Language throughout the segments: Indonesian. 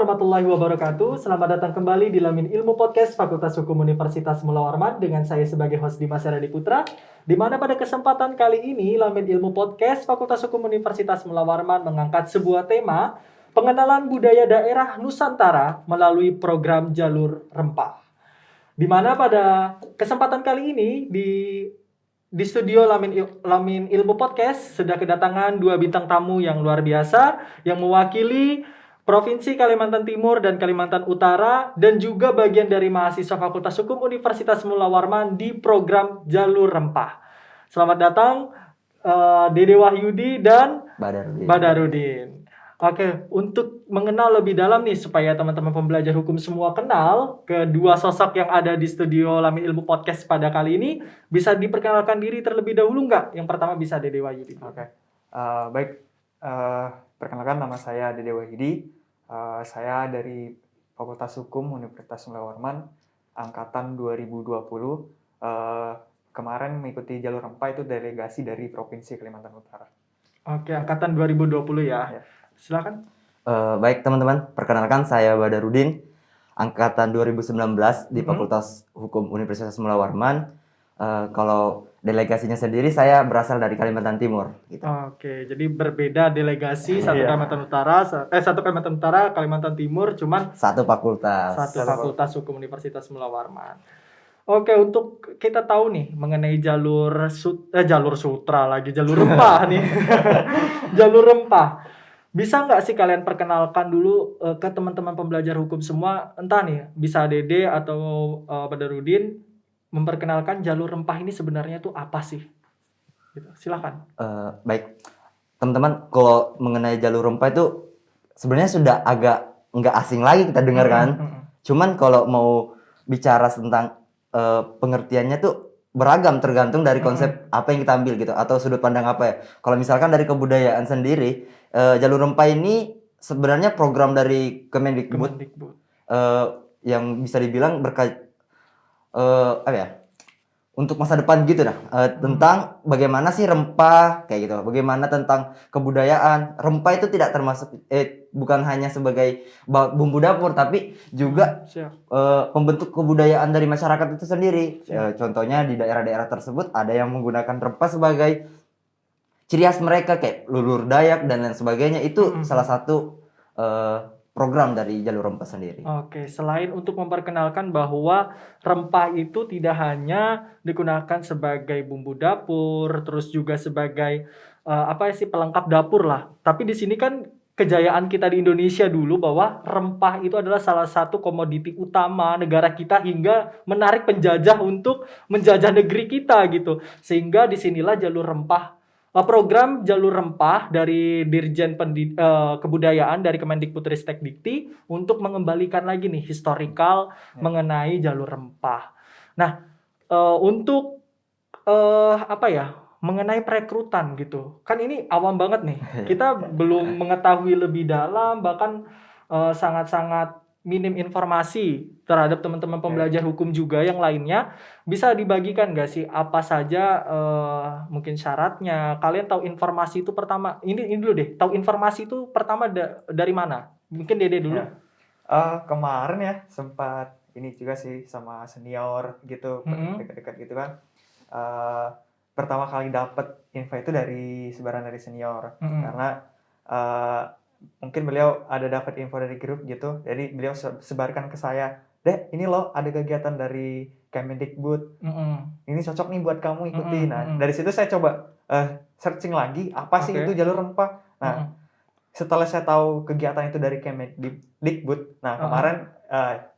warahmatullahi wabarakatuh. Selamat datang kembali di Lamin Ilmu Podcast Fakultas Hukum Universitas Mula Warman dengan saya sebagai host Dimas Heradi Putra. Di mana pada kesempatan kali ini Lamin Ilmu Podcast Fakultas Hukum Universitas Mula Warman mengangkat sebuah tema pengenalan budaya daerah Nusantara melalui program Jalur Rempah. Di mana pada kesempatan kali ini di studio Lamin Ilmu Podcast sudah kedatangan dua bintang tamu yang luar biasa yang mewakili Provinsi Kalimantan Timur dan Kalimantan Utara dan juga bagian dari mahasiswa Fakultas Hukum Universitas Mula Warman di program Jalur Rempah. Selamat datang Dede Wahyudi dan Badarudin. Oke, untuk mengenal lebih dalam nih supaya teman-teman pembelajar hukum semua kenal kedua sosok yang ada di studio Lamin Ilmu Podcast pada kali ini, bisa diperkenalkan diri terlebih dahulu nggak? Yang pertama bisa Dede Wahyudi. Oke, baik. Perkenalkan, nama saya Dede Wahyudi. Saya dari Fakultas Hukum Universitas Mula Warman, angkatan 2020. Kemarin mengikuti Jalur Rempah itu delegasi dari Provinsi Kalimantan Utara. Oke, angkatan 2020 ya. Silakan. Baik teman-teman, perkenalkan saya Badarudin, angkatan 2019 di Fakultas Hukum Universitas Mula Warman. Kalau delegasinya sendiri saya berasal dari Kalimantan Timur gitu. Oke, jadi berbeda delegasi, satu Kalimantan Utara, satu Kalimantan Utara, Kalimantan Timur, cuman satu fakultas. Satu Fakultas Hukum Universitas Mula Warman. Oke, untuk kita tahu nih mengenai jalur rempah nih. Jalur rempah. Bisa nggak sih kalian perkenalkan dulu ke teman-teman pembelajar hukum semua, entah nih bisa Dede atau Badarudin, memperkenalkan jalur rempah ini sebenarnya tuh apa sih? Gitu. Silakan. Baik, teman-teman, kalau mengenai jalur rempah itu sebenarnya sudah agak nggak asing lagi kita dengar kan. Cuman kalau mau bicara tentang pengertiannya tuh beragam tergantung dari konsep apa yang kita ambil gitu atau sudut pandang apa ya. Kalau misalkan dari kebudayaan sendiri, jalur rempah ini sebenarnya program dari Kemendikbud. Yang bisa dibilang untuk masa depan gitu tentang bagaimana sih rempah kayak gitu, bagaimana tentang kebudayaan. Rempah itu tidak termasuk bukan hanya sebagai bumbu dapur tapi juga pembentuk kebudayaan dari masyarakat itu sendiri. Contohnya di daerah-daerah tersebut ada yang menggunakan rempah sebagai ciri khas mereka kayak lulur Dayak dan lain sebagainya. Itu salah satu program dari jalur rempah sendiri. Oke, selain untuk memperkenalkan bahwa rempah itu tidak hanya digunakan sebagai bumbu dapur, terus juga sebagai pelengkap dapur lah. Tapi di sini kan kejayaan kita di Indonesia dulu bahwa rempah itu adalah salah satu komoditi utama negara kita hingga menarik penjajah untuk menjajah negeri kita gitu. Sehingga disinilah program Jalur Rempah dari Dirjen Kebudayaan dari Kemendikbudristek Dikti untuk mengembalikan lagi nih historikal mengenai jalur rempah. Nah, untuk mengenai perekrutan gitu. Kan ini awam banget nih. Kita belum mengetahui lebih dalam, bahkan sangat-sangat minim informasi terhadap teman-teman pembelajar hukum juga yang lainnya. Bisa dibagikan nggak sih apa saja mungkin syaratnya? Kalian tahu informasi itu pertama, ini dulu deh, tahu informasi itu pertama dari mana? Mungkin Dede dulu. Kemarin ya sempat ini juga sih sama senior gitu, dekat-dekat gitu kan. Pertama kali dapat info itu dari sebaran dari senior, karena mungkin beliau ada dapat info dari grup gitu, jadi beliau sebarkan ke saya, "Dek, ini loh ada kegiatan dari Kemendikbud, ini cocok nih buat kamu ikuti." Nah, dari situ saya coba searching lagi apa sih itu jalur rempah. Nah, setelah saya tahu kegiatan itu dari Kemendikbud, nah kemarin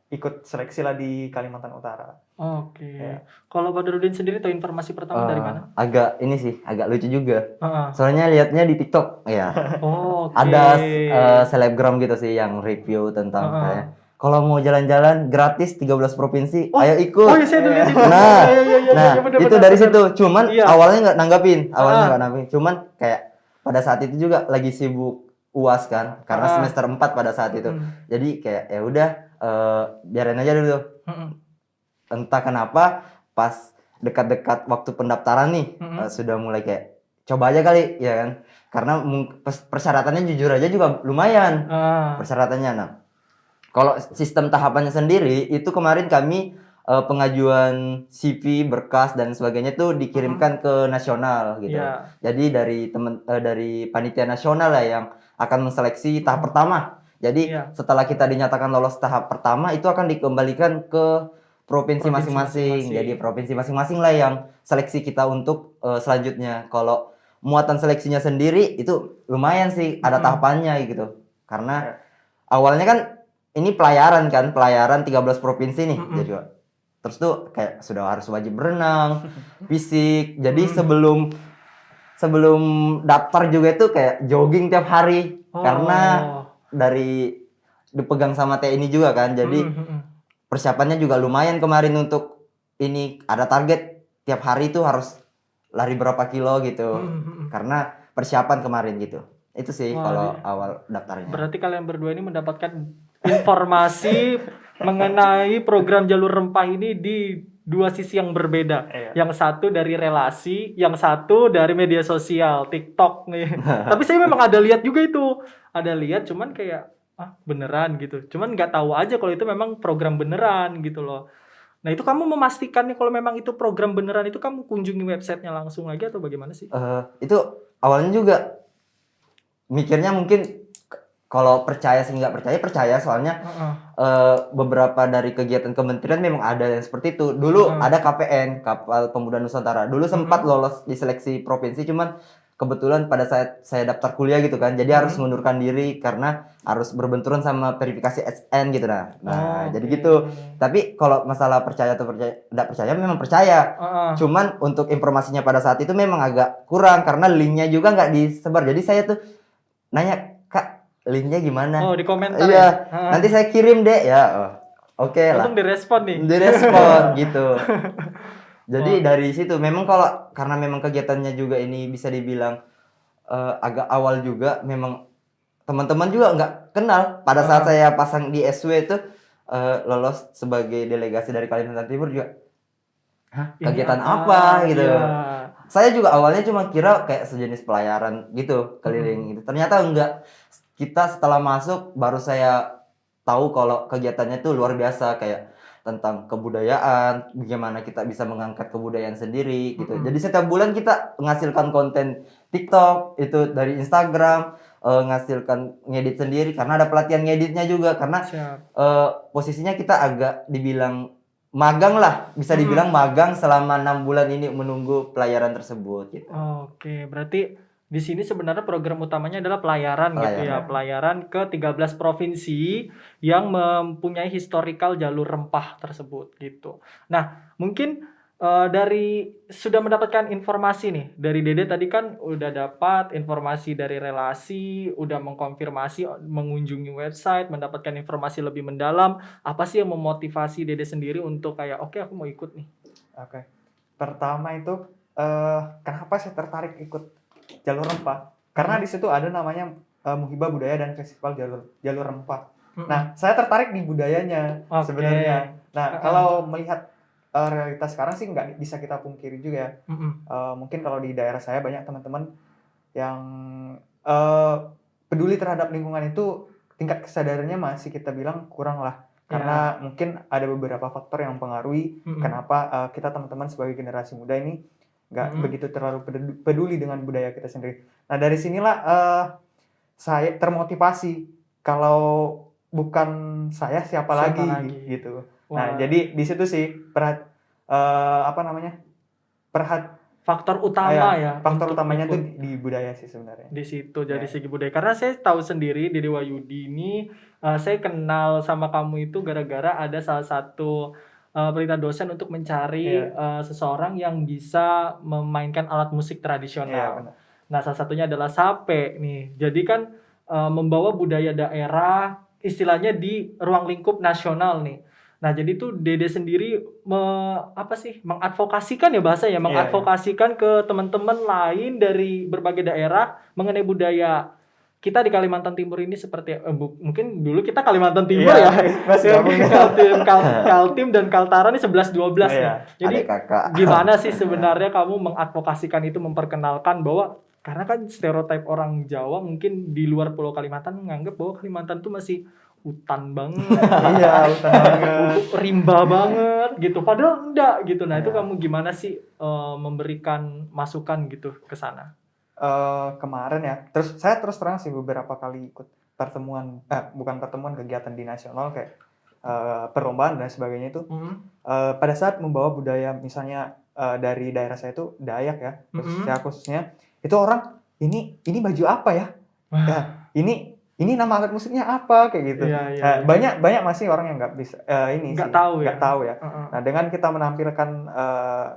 ikut seleksi lah di Kalimantan Utara. Oke. Kalau Badarudin sendiri tahu informasi pertama dari mana? Agak lucu juga. Soalnya lihatnya di TikTok ya. Okay. Ada selebgram gitu sih yang review tentang kayak kalau mau jalan-jalan gratis 13 provinsi, ayo ikut. Oh iya, saya udah lihat itu. Nah, itu dari situ. Cuman awalnya nggak nanggapin. Cuman kayak pada saat itu juga lagi sibuk UAS kan, karena semester 4 pada saat itu. Jadi kayak ya udah biarin aja dulu. Entah kenapa pas dekat-dekat waktu pendaftaran nih sudah mulai kayak coba aja kali ya kan, karena persyaratannya jujur aja juga lumayan persyaratannya. Nah, Kalau sistem tahapannya sendiri itu kemarin kami pengajuan CV, berkas dan sebagainya tuh dikirimkan ke nasional gitu. Iya. Jadi dari panitia nasional lah yang akan menseleksi tahap pertama. Jadi Iya. setelah kita dinyatakan lolos tahap pertama itu akan dikembalikan ke provinsi Provinsi masing-masing. masing-masing. Jadi provinsi masing-masing lah yang seleksi kita untuk selanjutnya. Kalau muatan seleksinya sendiri itu lumayan sih, ada tahapannya gitu. Karena awalnya kan ini pelayaran 13 provinsi nih. Jadi terus tuh kayak sudah harus wajib berenang, fisik. Jadi sebelum daftar juga itu kayak jogging tiap hari karena dari dipegang sama TNI juga kan. Jadi persiapannya juga lumayan kemarin untuk ini ada target tiap hari itu harus lari berapa kilo gitu. Karena persiapan kemarin gitu. Itu sih kalau awal daftarnya. Berarti kalian berdua ini mendapatkan informasi mengenai program jalur rempah ini di dua sisi yang berbeda. Yang satu dari relasi, yang satu dari media sosial, TikTok nih. Tapi saya memang ada lihat juga itu. Ada lihat cuman kayak beneran gitu. Cuman nggak tahu aja kalau itu memang program beneran gitu loh. Nah itu kamu memastikan nih kalau memang itu program beneran itu kamu kunjungi websitenya langsung lagi atau bagaimana sih? Itu awalnya juga mikirnya mungkin kalau percaya sih nggak percaya soalnya beberapa dari kegiatan kementerian memang ada yang seperti itu. Dulu ada KPN, Kapal Pemuda Nusantara. Dulu sempat lolos di seleksi provinsi, cuman kebetulan pada saat saya daftar kuliah gitu kan, jadi harus mengundurkan diri karena harus berbenturan sama verifikasi SN gitu nah. Jadi gitu. Tapi kalau masalah percaya atau tidak percaya memang percaya. Cuman untuk informasinya pada saat itu memang agak kurang karena linknya juga nggak disebar. Jadi saya tuh nanya, Kak, linknya gimana? Di komentar. Iya, nanti saya kirim deh ya. Oke lah. Untung direspon nih. Direspon gitu. Jadi dari situ memang karena memang kegiatannya juga ini bisa dibilang agak awal juga, memang teman-teman juga nggak kenal. Pada saat saya pasang di SW itu lolos sebagai delegasi dari Kalimantan Timur juga. Kegiatan apa gitu. Iya. Saya juga awalnya cuma kira kayak sejenis pelayaran gitu, keliling gitu. Ternyata enggak. Kita setelah masuk baru saya tahu kalau kegiatannya itu luar biasa, kayak tentang kebudayaan, bagaimana kita bisa mengangkat kebudayaan sendiri gitu. Jadi setiap bulan kita menghasilkan konten TikTok, itu dari Instagram, menghasilkan ngedit sendiri karena ada pelatihan ngeditnya juga karena posisinya kita agak dibilang magang lah, bisa dibilang magang selama 6 bulan ini menunggu pelayaran tersebut gitu. Oke, berarti di sini sebenarnya program utamanya adalah pelayaran gitu ya, pelayaran ke 13 provinsi yang mempunyai historical jalur rempah tersebut gitu. Nah, mungkin dari sudah mendapatkan informasi nih dari Dede tadi kan udah dapat informasi dari relasi, udah mengkonfirmasi, mengunjungi website, mendapatkan informasi lebih mendalam. Apa sih yang memotivasi Dede sendiri untuk kayak oke, aku mau ikut nih? Oke. Pertama itu kenapa saya tertarik ikut jalur rempah? Karena di situ ada namanya Muhibah Budaya dan Festival Jalur Rempah. Nah, saya tertarik di budayanya sebenarnya. Nah, kalau melihat realitas sekarang sih nggak bisa kita pungkiri juga ya. Mungkin kalau di daerah saya banyak teman-teman yang peduli terhadap lingkungan itu tingkat kesadarannya masih kita bilang kurang lah. Karena mungkin ada beberapa faktor yang mempengaruhi kenapa kita teman-teman sebagai generasi muda ini nggak begitu terlalu peduli dengan budaya kita sendiri. Nah dari sinilah saya termotivasi, kalau bukan saya siapa lagi gitu. Nah jadi di situ sih faktor utama faktor utamanya itu di budaya sih sebenarnya. Di situ dari segi budaya. Karena saya tahu sendiri Dede Wahyudi ini saya kenal sama kamu itu gara-gara ada salah satu perintah dosen untuk mencari seseorang yang bisa memainkan alat musik tradisional. Nah, salah satunya adalah sape nih. Jadi kan membawa budaya daerah istilahnya di ruang lingkup nasional nih. Nah, jadi tuh Dede sendiri mengadvokasikan ya bahasanya, mengadvokasikan ke teman-teman lain dari berbagai daerah mengenai budaya. Kita di Kalimantan Timur ini seperti mungkin dulu kita Kalimantan Timur Kaltim dan Kaltara ini 11-12 nih. Jadi gimana sih sebenarnya kamu mengadvokasikan itu, memperkenalkan bahwa karena kan stereotip orang Jawa mungkin di luar Pulau Kalimantan menganggap bahwa Kalimantan itu masih hutan banget, Iya, hutan banget. rimba banget gitu. Padahal enggak gitu. Nah, itu Iya. kamu gimana sih memberikan masukan gitu ke sana? Kemarin ya, saya terus terang sih beberapa kali ikut pertemuan, bukan pertemuan, kegiatan di nasional kayak perlombaan dan sebagainya itu. Pada saat membawa budaya misalnya dari daerah saya itu Dayak ya, khususnya itu orang ini baju apa ya? Ya, ini nama alat musiknya apa kayak gitu. Iya. Banyak masih orang yang nggak bisa Nggak tahu nggak ya. tahu ya. Nah, dengan kita menampilkan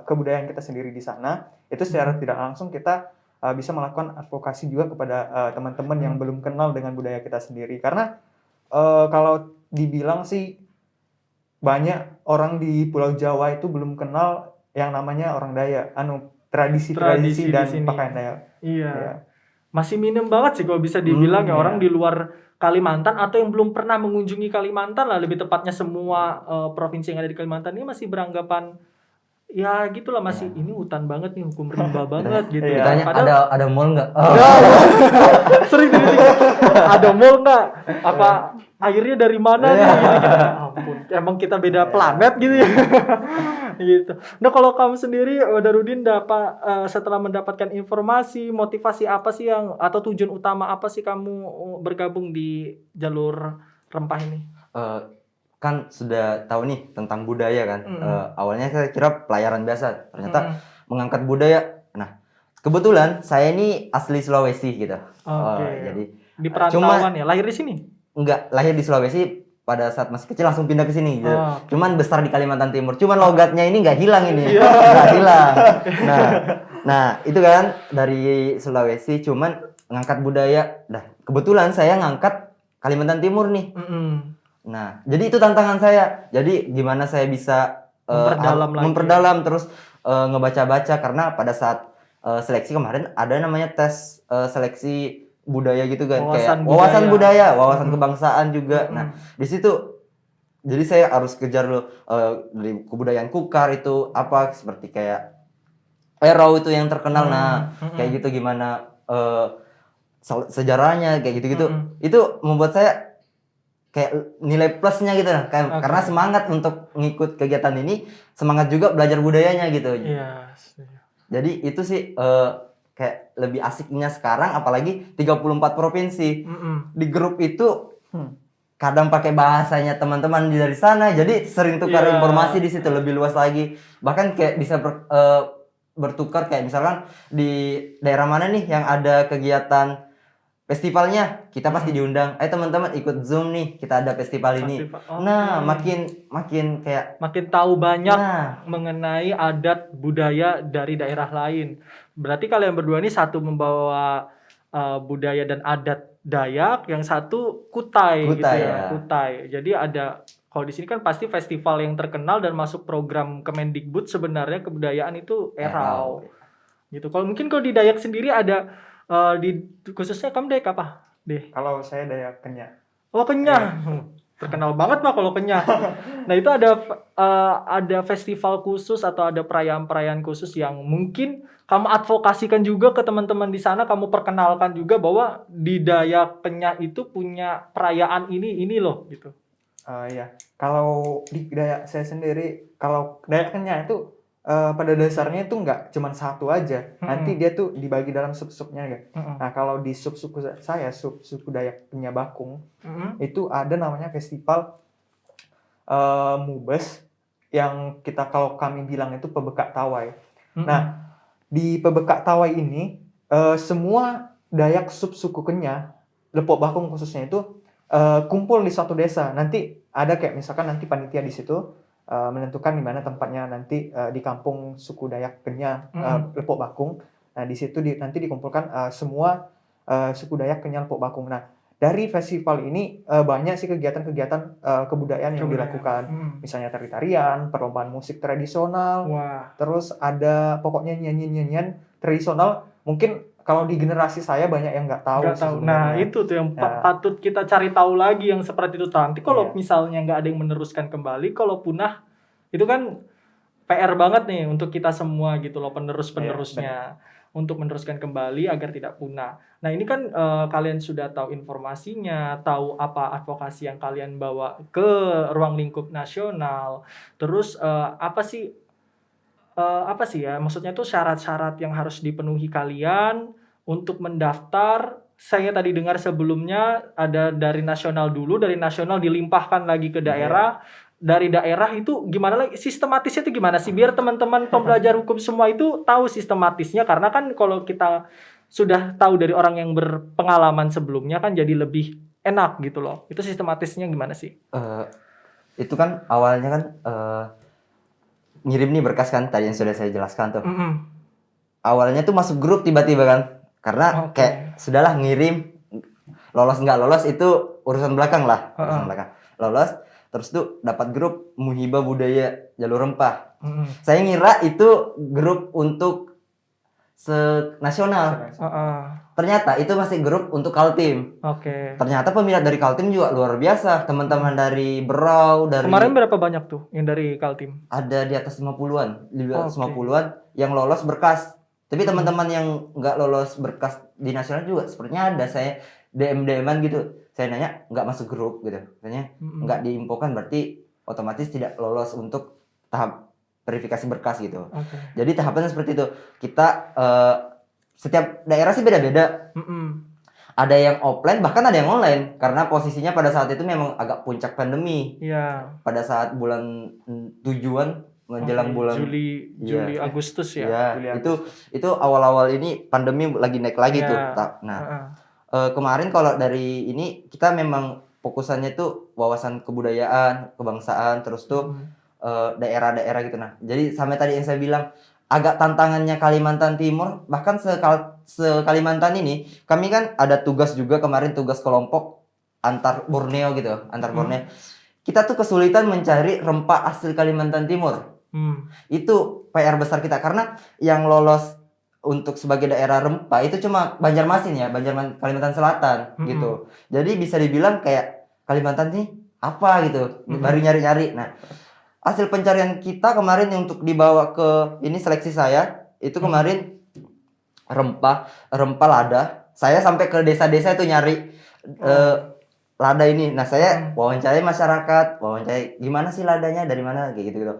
kebudayaan kita sendiri di sana, itu secara tidak langsung kita bisa melakukan advokasi juga kepada teman-teman yang belum kenal dengan budaya kita sendiri. Karena kalau dibilang sih banyak orang di Pulau Jawa itu belum kenal yang namanya orang Dayak, tradisi Tradisi di dan sini. pakaian Dayak. Iya. Ya. Masih minim banget sih kalau bisa dibilang ya, Iya. orang di luar Kalimantan atau yang belum pernah mengunjungi Kalimantan lah, lebih tepatnya semua provinsi yang ada di Kalimantan ini masih beranggapan ya gitulah, masih ini hutan banget nih, hukum rimba banget gitu. Iya. Ditanya Padahal ada mall nggak? sering dikritik, ada mall nggak? Apa airnya dari mana nih? Gitu. Ampun, emang kita beda planet gitu ya. Gitu. Nah, kalau kamu sendiri, Darudin, setelah mendapatkan informasi, motivasi apa sih yang atau tujuan utama apa sih kamu bergabung di jalur rempah ini? Kan sudah tahu nih tentang budaya kan. Awalnya saya kira pelayaran biasa, ternyata mengangkat budaya. Nah, kebetulan saya ini asli Sulawesi gitu. Oke. Jadi Di perantauan ya, lahir di sini? enggak, lahir di Sulawesi, pada saat masih kecil langsung pindah ke sini gitu. Oh. Cuman besar di Kalimantan Timur. Cuman logatnya ini nggak hilang ini. Nggak hilang. Nah, itu kan dari Sulawesi, cuman ngangkat budaya. Dah, kebetulan saya ngangkat Kalimantan Timur nih. Nah, jadi itu tantangan saya. Jadi gimana saya bisa memperdalam terus ngebaca-baca, karena pada saat seleksi kemarin ada namanya tes seleksi budaya gitu kan, kayak wawasan budaya, wawasan kebangsaan juga. Nah, di situ jadi saya harus kejar dulu dari kebudayaan Kukar itu apa, seperti kayak Erau itu yang terkenal. Nah, kayak gitu gimana sejarahnya kayak gitu-gitu. Itu membuat saya kayak nilai plusnya gitu nah, karena semangat untuk ngikut kegiatan ini, semangat juga belajar budayanya gitu. Iya. Jadi itu sih kayak lebih asiknya sekarang, apalagi 34 provinsi. Di grup itu kadang pakai bahasanya teman-teman dari sana, jadi sering tukar informasi di situ lebih luas lagi. Bahkan kayak bisa bertukar, kayak misalkan di daerah mana nih yang ada kegiatan festivalnya, kita pasti diundang. Teman-teman ikut Zoom nih, kita ada festival ini. Nah, makin kayak makin tahu banyak mengenai adat budaya dari daerah lain. Berarti kalian berdua ini satu membawa budaya dan adat Dayak, yang satu Kutai gitu ya. Kutai. Jadi ada, kalau di sini kan pasti festival yang terkenal dan masuk program Kemendikbud sebenarnya kebudayaan itu Erau. Gitu. Kalau mungkin kalau di Dayak sendiri ada khususnya kamu Dayak apa? Kalau saya Dayak Kenyah. Oh, Kenyah. Terkenal banget mah kalau Kenyah. Nah, itu ada festival khusus atau ada perayaan-perayaan khusus yang mungkin kamu advokasikan juga ke teman-teman di sana, kamu perkenalkan juga bahwa di Dayak Kenyah itu punya perayaan ini loh gitu. Iya. Kalau di Dayak saya sendiri, kalau Dayak Kenyah itu pada dasarnya itu nggak cuma satu aja. Nanti dia tuh dibagi dalam sub-subnya ya. Nah, kalau di sub-suku saya, sub-suku Dayak Kenyah Bakung, itu ada namanya festival Mubes, yang kalau kami bilang itu Pebekak Tawai. Nah, di Pebekak Tawai ini semua Dayak sub-suku Kenyah, Lepok Bakung khususnya itu kumpul di suatu desa. Nanti ada kayak misalkan nanti panitia di situ menentukan di mana tempatnya nanti di kampung suku Dayak Kenyah Lepok Bakung. Nah, di situ nanti dikumpulkan semua suku Dayak Kenyah Lepok Bakung. Nah, dari festival ini banyak sih kegiatan-kegiatan kebudayaan yang dilakukan. Misalnya tari-tarian, perlombaan musik tradisional. Terus ada pokoknya nyanyian-nyanyian tradisional. Mungkin kalau di generasi saya banyak yang nggak tahu. Nah, itu tuh yang patut kita cari tahu lagi, yang seperti itu. Nanti kalau misalnya nggak ada yang meneruskan kembali, kalau punah, itu kan PR banget nih untuk kita semua gitu loh, penerus-penerusnya. untuk meneruskan kembali agar tidak punah. Nah ini kan kalian sudah tahu informasinya, tahu apa advokasi yang kalian bawa ke ruang lingkup nasional. Terus apa sih ya? Maksudnya tuh syarat-syarat yang harus dipenuhi kalian untuk mendaftar. Saya tadi dengar sebelumnya ada dari nasional dulu, dari nasional dilimpahkan lagi ke daerah. Dari daerah itu gimana lagi? Sistematisnya itu gimana sih? Biar teman-teman pembelajar hukum semua itu tahu sistematisnya. Karena kan kalau kita sudah tahu dari orang yang berpengalaman sebelumnya kan jadi lebih enak gitu loh. Itu sistematisnya gimana sih? Itu kan awalnya kan ngirim nih berkas kan tadi yang sudah saya jelaskan tuh. Awalnya tuh masuk grup tiba-tiba kan. Karena kayak sudahlah ngirim, lolos nggak lolos itu urusan belakang lah, urusan belakang. Lolos terus tuh dapat grup Muhibah Budaya Jalur Rempah. Saya ngira itu grup untuk nasional. Ternyata itu masih grup untuk Kaltim. Ternyata peminat dari Kaltim juga luar biasa. Teman-teman dari Berau, dari kemarin berapa banyak tuh yang dari Kaltim? Ada di atas 50-an, di atas 50-an yang lolos berkas. Tapi teman-teman yang nggak lolos berkas di nasional juga sepertinya ada. Saya DM-an gitu. Saya nanya nggak masuk grup gitu. Katanya nggak diinfokan berarti otomatis tidak lolos untuk tahap verifikasi berkas gitu. Jadi tahapannya seperti itu. Kita setiap daerah sih beda-beda. Ada yang offline bahkan ada yang online karena posisinya pada saat itu memang agak puncak pandemi. Pada saat bulan tujuan menjelang bulan Juli Agustus ya. Ya, itu awal-awal ini pandemi lagi naik lagi tuh. Nah, kemarin kalau dari ini kita memang fokusannya tuh wawasan kebudayaan, kebangsaan, terus tuh daerah-daerah gitu. Nah, jadi sampai tadi yang saya bilang agak tantangannya Kalimantan Timur, bahkan se-Kalimantan ini kami kan ada tugas juga kemarin, tugas kelompok antar Borneo gitu, antar Borneo. Kita tuh kesulitan mencari rempah asli Kalimantan Timur. Itu PR besar kita karena yang lolos untuk sebagai daerah rempah itu cuma Banjarmasin ya, Kalimantan Selatan gitu. Jadi bisa dibilang kayak Kalimantan nih apa gitu, baru nyari-nyari. Nah, hasil pencarian kita kemarin untuk dibawa ke ini seleksi saya itu kemarin rempah lada. Saya sampai ke desa-desa itu nyari lada ini. Nah, saya wawancarai masyarakat, wawancarai gimana sih ladanya, dari mana kayak gitu-gitu.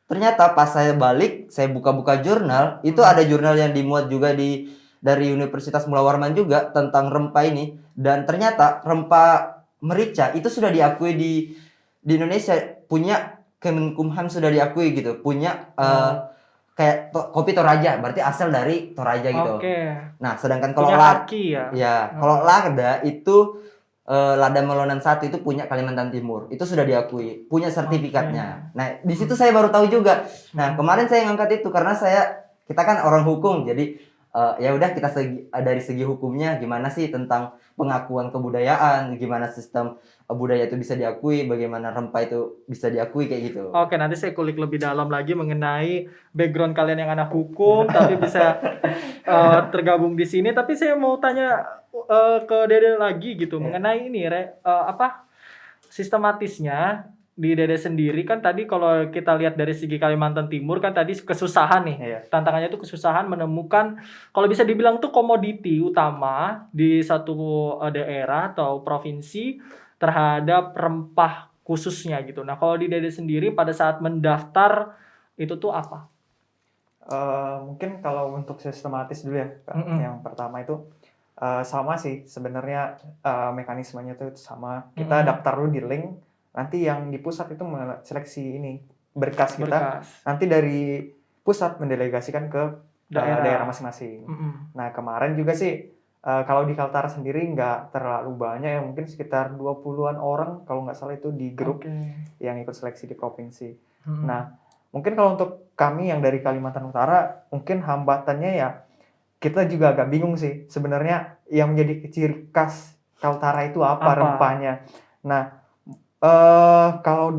Ternyata pas saya balik, saya buka-buka jurnal, itu ada jurnal yang dimuat juga dari Universitas Mula Warman juga tentang rempah ini, dan ternyata rempah merica itu sudah diakui di Indonesia, punya Kemenkumham sudah diakui gitu, punya kayak kopi Toraja, berarti asal dari Toraja gitu. Nah, sedangkan kalau kalau lada itu lada Melonan 1 itu punya Kalimantan Timur. Itu sudah diakui, punya sertifikatnya. Nah, di situ saya baru tahu juga. Nah, kemarin saya ngangkat itu karena kita kan orang hukum. Jadi ya udah kita dari segi hukumnya gimana sih tentang pengakuan kebudayaan, gimana sistem budaya itu bisa diakui, bagaimana rempah itu bisa diakui kayak gitu. Oke, nanti saya kulik lebih dalam lagi mengenai background kalian yang anak hukum tapi bisa tergabung di sini. Tapi saya mau tanya ke Dede lagi gitu mengenai ini sistematisnya di Dede sendiri kan tadi kalau kita lihat dari segi Kalimantan Timur kan tadi kesusahan nih. Tantangannya itu kesusahan menemukan kalau bisa dibilang tuh komoditi utama di satu daerah atau provinsi terhadap rempah khususnya gitu. Nah, kalau di Dede sendiri pada saat mendaftar itu tuh apa? Mungkin kalau untuk sistematis dulu ya, yang pertama itu sama sih sebenarnya mekanismenya itu sama. Kita daftar dulu di link, nanti yang di pusat itu seleksi ini berkas kita, nanti dari pusat mendelegasikan ke daerah masing-masing. Nah, kemarin juga sih kalau di Kaltara sendiri nggak terlalu banyak ya, mungkin sekitar 20-an orang kalau nggak salah itu di grup yang ikut seleksi di provinsi. Nah, mungkin kalau untuk kami yang dari Kalimantan Utara, mungkin hambatannya ya kita juga agak bingung sih sebenarnya yang menjadi ciri khas Kaltara itu apa rempahnya. Nah, kalau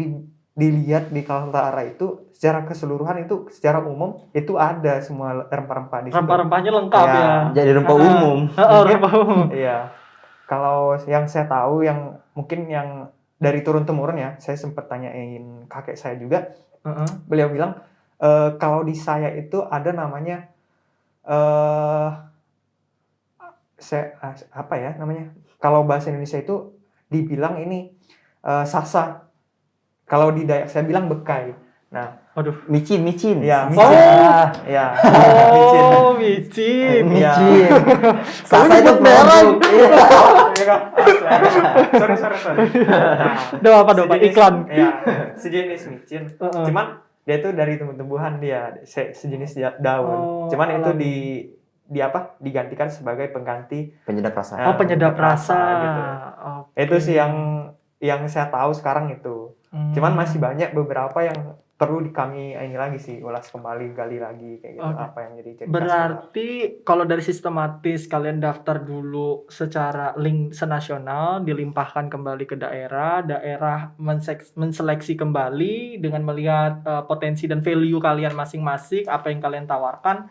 dilihat di Kaltara itu secara keseluruhan itu secara umum itu ada semua rempah-rempah di situ. Rempah-rempahnya lengkap ya. Jadi rempah umum. Rempah umum. Iya. Kalau yang saya tahu yang mungkin yang dari turun temurun ya, saya sempat tanyain kakek saya juga. Beliau bilang kalau di saya itu ada namanya eh apa ya namanya? Kalau bahasa Indonesia itu dibilang ini sasa. Kalau di Dayak saya bilang bekai. Nah, Aduh. Micin. ya Oh. micin. Ya, micin. Oh, micin. Micin. Kamu Sasa itu nyebut merek. produk. Iya. Iya kan? Sorry. Nah, Doa apa iklan. Ya, sejenis micin. Heeh. Cuman dia itu dari tumbuh-tumbuhan dia, sejenis daun. Oh, Cuman itu alami. digantikan sebagai pengganti Penyedap rasa. Oh, penyedap rasa. gitu. Oke. Itu sih yang saya tahu sekarang itu. Cuman masih banyak beberapa yang perlu kami ini lagi sih, ulas kembali, gali lagi kayak gitu. Oke. Apa yang jadi ciri khas. Berarti kalau dari sistematis kalian daftar dulu secara link senasional, dilimpahkan kembali ke daerah menseleksi kembali dengan melihat potensi dan value kalian masing-masing, apa yang kalian tawarkan.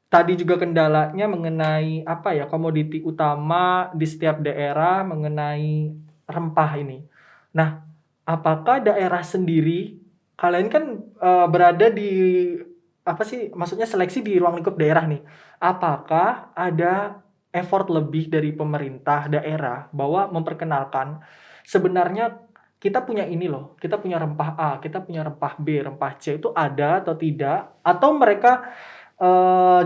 Tadi juga kendalanya mengenai komoditi utama di setiap daerah mengenai rempah ini. Nah, apakah daerah sendiri kalian kan berada di maksudnya seleksi di ruang lingkup daerah nih. Apakah ada effort lebih dari pemerintah daerah bahwa memperkenalkan sebenarnya kita punya ini loh, kita punya rempah A, kita punya rempah B, rempah C itu ada atau tidak? Atau mereka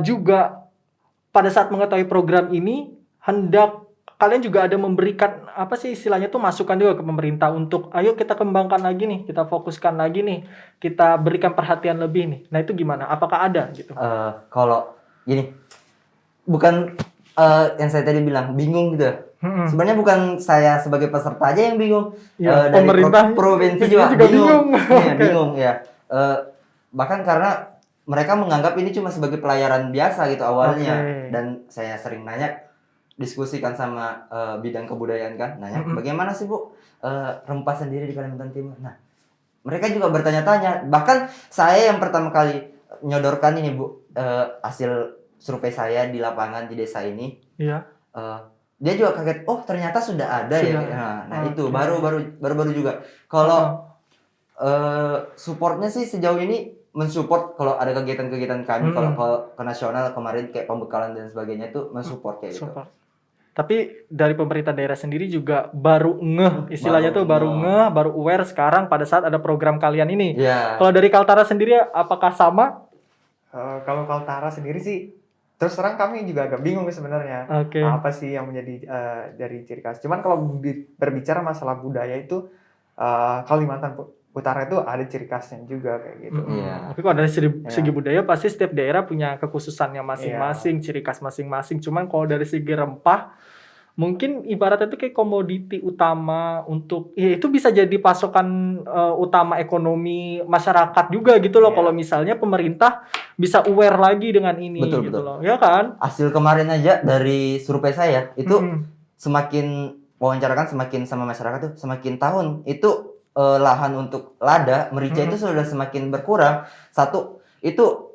juga pada saat mengetahui program ini hendak kalian juga ada memberikan istilahnya tuh masukan juga ke pemerintah untuk ayo kita kembangkan lagi nih, kita fokuskan lagi nih, kita berikan perhatian lebih nih. Nah itu gimana? Apakah ada gitu? Kalau gini, bukan yang saya tadi bilang bingung gitu. Sebenarnya bukan saya sebagai peserta aja yang bingung. Ya, Dari pemerintah provinsi juga bingung. Iya, bingung ya. Bahkan karena mereka menganggap ini cuma sebagai pelayaran biasa gitu awalnya. Dan saya sering nanya, diskusikan sama bidang kebudayaan kan, nanya bagaimana sih Bu rempah sendiri di Kalimantan Timur. Nah, mereka juga bertanya-tanya. Bahkan saya yang pertama kali nyodorkan ini Bu, hasil survei saya di lapangan di desa ini. Iya. Dia juga kaget, oh ternyata sudah ada ya. Nah itu baru juga. Kalau supportnya sih sejauh ini mensupport kalau ada kegiatan-kegiatan kami, kalau ke nasional kemarin kayak pembekalan dan sebagainya itu mensupport kayak gitu. Tapi dari pemerintah daerah sendiri juga baru istilahnya baru aware sekarang pada saat ada program kalian ini. Yeah. Kalau dari Kaltara sendiri apakah sama? Kalau Kaltara sendiri sih terus terang kami juga agak bingung sebenarnya. Apa sih yang menjadi dari ciri khas. Cuman kalau berbicara masalah budaya itu Kalimantan Utara itu ada ciri khasnya juga kayak gitu. Tapi kalau dari segi budaya pasti setiap daerah punya kekhususannya masing-masing, ciri khas masing-masing. Cuman kalau dari segi rempah mungkin ibaratnya itu kayak komoditi utama untuk itu bisa jadi pasokan utama ekonomi masyarakat juga gitu loh. Kalau misalnya pemerintah bisa aware lagi dengan ini. Betul. Loh. Ya kan? Hasil kemarin aja dari survei saya itu semakin wawancarakan semakin sama masyarakat tuh semakin tahun itu lahan untuk lada merica itu sudah semakin berkurang. Satu itu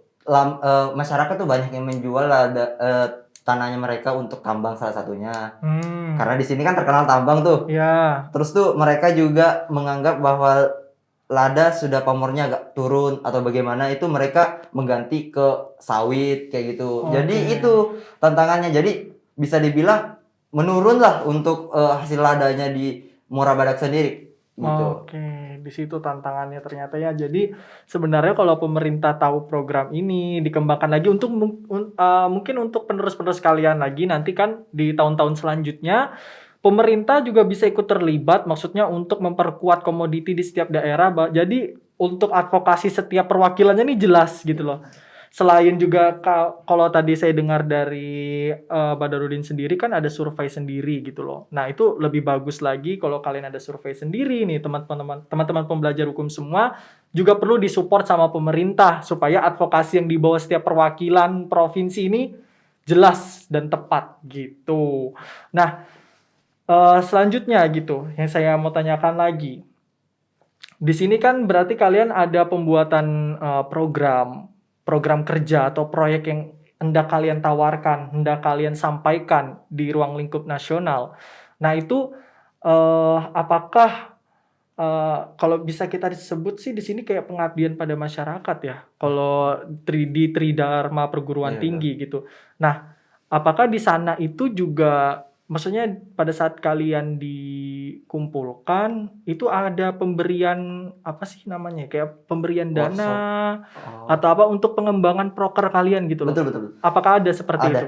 masyarakat tuh banyak yang menjual lada tanahnya mereka untuk tambang salah satunya. Karena di sini kan terkenal tambang tuh. Ya. Terus tuh mereka juga menganggap bahwa lada sudah pamornya agak turun atau bagaimana, itu mereka mengganti ke sawit kayak gitu. Jadi itu tantangannya. Jadi bisa dibilang menurun lah untuk hasil ladanya di Muara Badak sendiri. Gitu. Di situ tantangannya ternyata ya. Jadi sebenarnya kalau pemerintah tahu program ini dikembangkan lagi untuk mungkin untuk penerus-penerus kalian lagi nanti kan di tahun-tahun selanjutnya pemerintah juga bisa ikut terlibat, maksudnya untuk memperkuat komoditi di setiap daerah. Jadi untuk advokasi setiap perwakilannya ini jelas gitu loh. Selain juga kalau tadi saya dengar dari Badarudin sendiri kan ada survei sendiri gitu loh. Nah itu lebih bagus lagi kalau kalian ada survei sendiri nih teman-teman pembelajar hukum semua juga perlu disupport sama pemerintah supaya advokasi yang dibawa setiap perwakilan provinsi ini jelas dan tepat gitu. Nah selanjutnya gitu yang saya mau tanyakan lagi. Di sini kan berarti kalian ada pembuatan program kerja atau proyek yang hendak kalian tawarkan, hendak kalian sampaikan di ruang lingkup nasional. Nah itu apakah kalau bisa kita disebut sih di sini kayak pengabdian pada masyarakat ya. Kalau di Tridharma perguruan Iya, tinggi gitu. Nah, apakah di sana itu juga, maksudnya pada saat kalian dikumpulkan itu ada pemberian apa sih namanya? Kayak pemberian dana Oh. atau apa untuk pengembangan proker kalian gitu loh. Betul. Apakah ada seperti Ada. itu?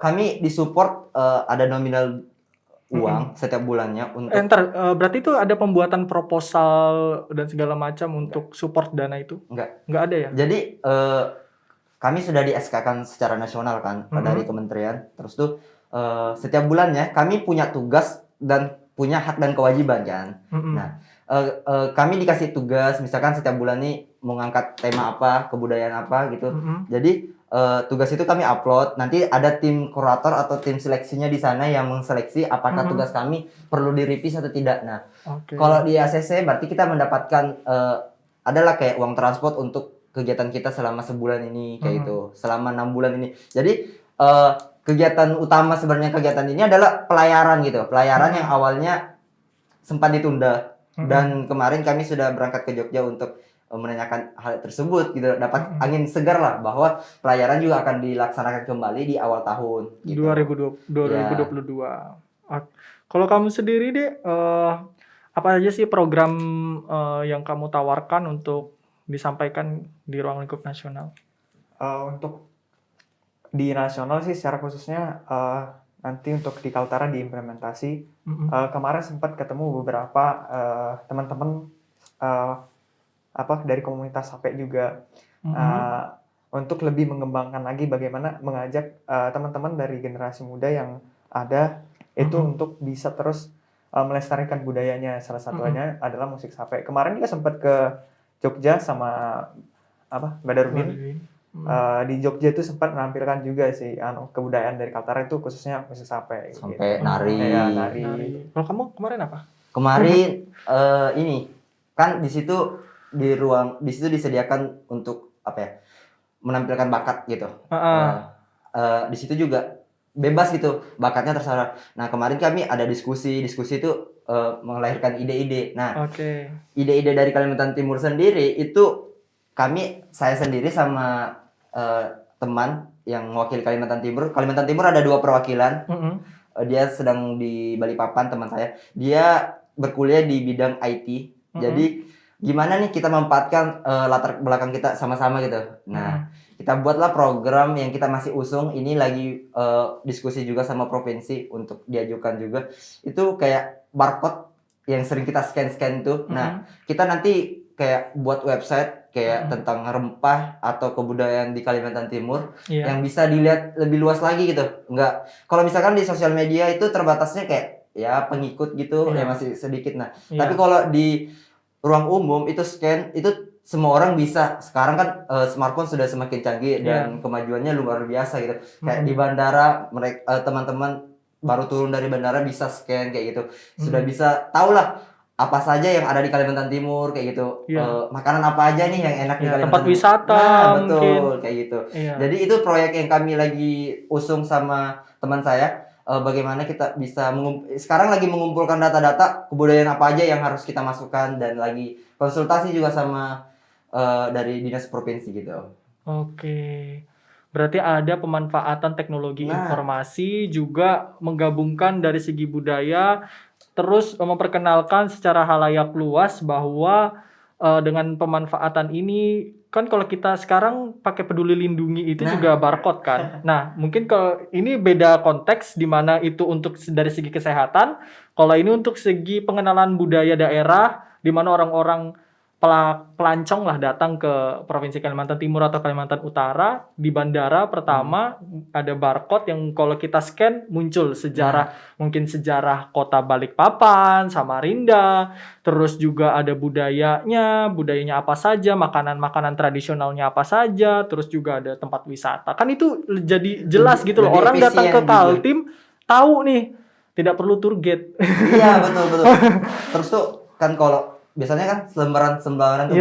Kami disupport ada nominal uang setiap bulannya untuk Berarti itu ada pembuatan proposal dan segala macam untuk support dana itu? enggak. Nggak ada ya? Jadi kami sudah di SK-kan secara nasional kan dari kementerian. Terus tuh setiap bulannya kami punya tugas dan punya hak dan kewajiban kan. Nah, kami dikasih tugas misalkan setiap bulan nih mau ngangkat tema apa, kebudayaan apa gitu. Jadi tugas itu kami upload, nanti ada tim kurator atau tim seleksinya di sana yang menseleksi apakah tugas kami perlu direvisi atau tidak. Nah, kalau di ACC berarti kita mendapatkan adalah kayak uang transport untuk kegiatan kita selama sebulan ini kayak gitu, selama 6 bulan ini. Jadi kegiatan utama sebenarnya kegiatan ini adalah pelayaran gitu, pelayaran yang awalnya sempat ditunda dan kemarin kami sudah berangkat ke Jogja untuk menanyakan hal tersebut gitu, dapat angin segar lah bahwa pelayaran juga akan dilaksanakan kembali di awal tahun gitu. 2022. Kalau kamu sendiri deh, apa aja sih program yang kamu tawarkan untuk disampaikan di ruang lingkup nasional? Untuk di nasional sih secara khususnya nanti untuk di Kaltara diimplementasi. Kemarin sempat ketemu beberapa teman-teman dari komunitas SAPE juga untuk lebih mengembangkan lagi bagaimana mengajak teman-teman dari generasi muda yang ada itu untuk bisa terus melestarikan budayanya. Salah satunya adalah musik SAPE. Kemarin juga sempat ke Jogja sama Badarudin. Di Jogja itu sempat menampilkan juga sih kebudayaan dari Kaltara itu khususnya musik SAPE. Sampai gitu. nari. Ya, nari. Kalau kamu kemarin apa? Kemarin ini kan di situ disediakan untuk menampilkan bakat gitu. Di situ juga bebas gitu, bakatnya terserah. Nah, kemarin kami ada diskusi itu melahirkan ide-ide. Nah, ide-ide dari Kalimantan Timur sendiri itu saya sendiri sama teman yang mewakili Kalimantan Timur. Kalimantan Timur ada 2 perwakilan. Dia sedang di Balikpapan, teman saya. Dia berkuliah di bidang IT. Jadi gimana nih kita memanfaatkan latar belakang kita sama-sama gitu. Nah, kita buatlah program yang kita masih usung. Ini lagi diskusi juga sama provinsi untuk diajukan juga. Itu kayak barcode yang sering kita scan-scan tuh. Nah, kita nanti kayak buat website kayak tentang rempah atau kebudayaan di Kalimantan Timur yang bisa dilihat lebih luas lagi gitu. Enggak, kalau misalkan di sosial media itu terbatasnya kayak ya pengikut gitu ya masih sedikit. Nah, tapi kalau di ruang umum itu scan itu semua orang bisa. Sekarang kan smartphone sudah semakin canggih dan kemajuannya luar biasa gitu. Kayak di bandara mereka teman-teman baru turun dari bandara bisa scan kayak gitu. Sudah bisa tahu lah apa saja yang ada di Kalimantan Timur kayak gitu. Makanan apa aja nih yang enak di Kalimantan tempat Timur. wisata Betul mungkin. Kayak gitu. Jadi itu proyek yang kami lagi usung sama teman saya. Bagaimana kita bisa sekarang lagi mengumpulkan data-data kebudayaan apa aja yang harus kita masukkan dan lagi konsultasi juga sama dari dinas provinsi gitu. Berarti ada pemanfaatan teknologi informasi juga menggabungkan dari segi budaya, terus memperkenalkan secara halayak luas bahwa dengan pemanfaatan ini kan kalau kita sekarang pakai Peduli Lindungi itu juga barcode kan. Nah, mungkin kalau ini beda konteks di mana itu untuk dari segi kesehatan, kalau ini untuk segi pengenalan budaya daerah di mana orang-orang pelancong lah datang ke Provinsi Kalimantan Timur atau Kalimantan Utara. Di bandara pertama ada barcode yang kalau kita scan muncul sejarah, mungkin sejarah kota Balikpapan, Samarinda, terus juga ada budayanya apa saja, makanan-makanan tradisionalnya apa saja, terus juga ada tempat wisata. Kan itu jadi jelas gitu loh, orang datang ke Kaltim tahu nih, tidak perlu tour guide. Iya, betul. Terus tuh kan kalau biasanya kan selembaran tuh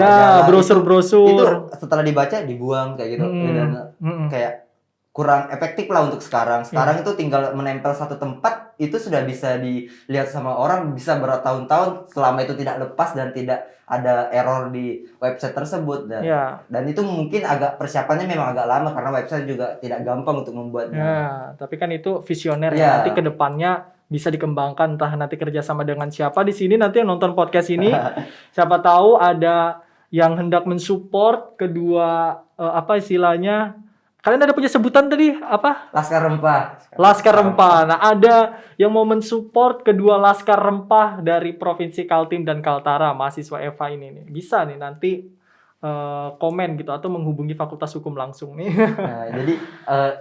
brosur-brosur itu setelah dibaca dibuang kayak gitu dan kayak kurang efektif lah untuk sekarang itu tinggal menempel satu tempat itu sudah bisa dilihat sama orang bisa bertahun-tahun selama itu tidak lepas dan tidak ada error di website tersebut dan itu mungkin agak persiapannya memang agak lama karena website juga tidak gampang untuk membuatnya. Ya, tapi kan itu visioner ya. Nanti ke depannya bisa dikembangkan, entah nanti kerjasama dengan siapa di sini nanti yang nonton podcast ini. Siapa tahu ada yang hendak mensupport kedua apa istilahnya? Kalian ada punya sebutan tadi apa? Laskar Rempah. Laskar Rempah. Nah, ada yang mau mensupport kedua Laskar Rempah dari Provinsi Kaltim dan Kaltara, mahasiswa Eva ini nih. Bisa nih nanti komen gitu atau menghubungi Fakultas Hukum langsung nih. Nah, jadi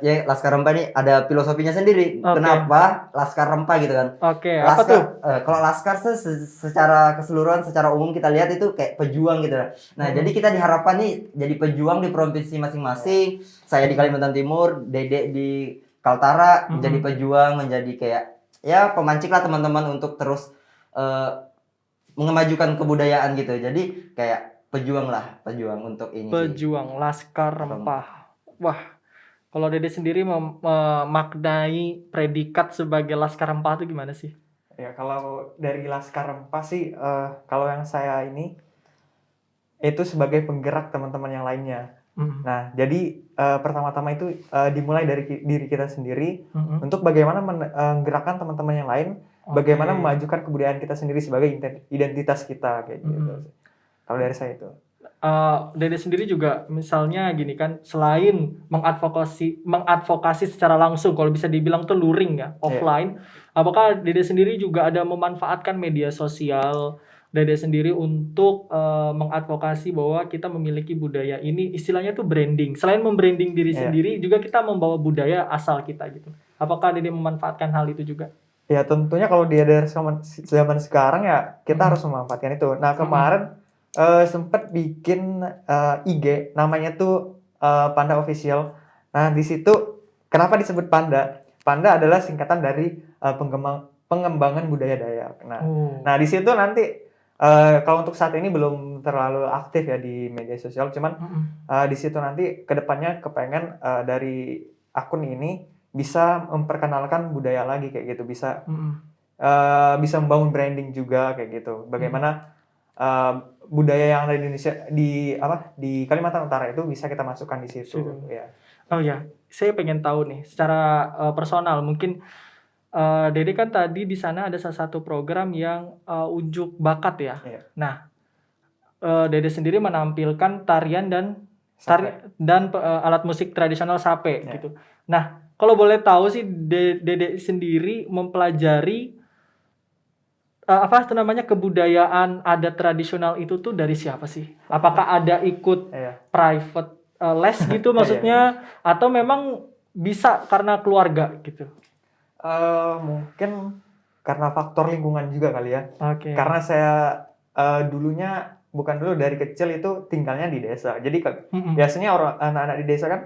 ya Laskar Rempah ini ada filosofinya sendiri. Kenapa Laskar Rempah gitu kan? Apa tuh? Kalau Laskar secara keseluruhan, secara umum kita lihat itu kayak pejuang gitu. Nah, jadi kita diharapkan nih jadi pejuang di provinsi masing-masing. Saya di Kalimantan Timur, Dede di Kaltara menjadi pejuang, menjadi kayak ya pemancing lah teman-teman untuk terus mengemajukan kebudayaan gitu. Jadi kayak pejuang untuk ini. Pejuang Laskar Rempah. Wah, kalau Dede sendiri memaknai predikat sebagai Laskar Rempah itu gimana sih? Ya kalau dari Laskar Rempah sih, kalau yang saya ini itu sebagai penggerak teman-teman yang lainnya. Nah, jadi pertama-tama itu dimulai dari diri kita sendiri untuk bagaimana menggerakkan teman-teman yang lain, bagaimana memajukan kebudayaan kita sendiri sebagai identitas kita kayak gitu. Kalau dari saya itu. Dede sendiri juga misalnya gini kan, selain mengadvokasi secara langsung, kalau bisa dibilang tuh luring ya, offline, apakah Dede sendiri juga ada memanfaatkan media sosial Dede sendiri untuk mengadvokasi bahwa kita memiliki budaya ini, istilahnya tuh branding. Selain membranding diri sendiri, juga kita membawa budaya asal kita gitu. Apakah Dede memanfaatkan hal itu juga? Ya tentunya kalau dia dari zaman sekarang ya kita harus memanfaatkan itu. Nah kemarin sempat bikin IG namanya tuh Panda Official. Nah di situ kenapa disebut Panda? Panda adalah singkatan dari pengembangan budaya Dayak. Nah di situ nanti kalau untuk saat ini belum terlalu aktif ya di media sosial, cuman di situ nanti kedepannya kepengen dari akun ini bisa memperkenalkan budaya lagi kayak gitu, bisa membangun branding juga kayak gitu. Bagaimana budaya yang ada di Indonesia di Kalimantan Utara itu bisa kita masukkan di situ. Ya. Oh ya, saya pengen tahu nih secara personal mungkin Dede kan tadi di sana ada salah satu program yang unjuk bakat ya. Nah, Dede sendiri menampilkan tarian dan alat musik tradisional sape gitu. Nah, kalau boleh tahu sih Dede sendiri mempelajari kebudayaan adat tradisional itu tuh dari siapa sih? Apakah ada ikut private les gitu maksudnya atau memang bisa karena keluarga gitu? Mungkin karena faktor lingkungan juga kali ya. Karena saya dulunya dari kecil itu tinggalnya di desa. Jadi biasanya anak-anak di desa kan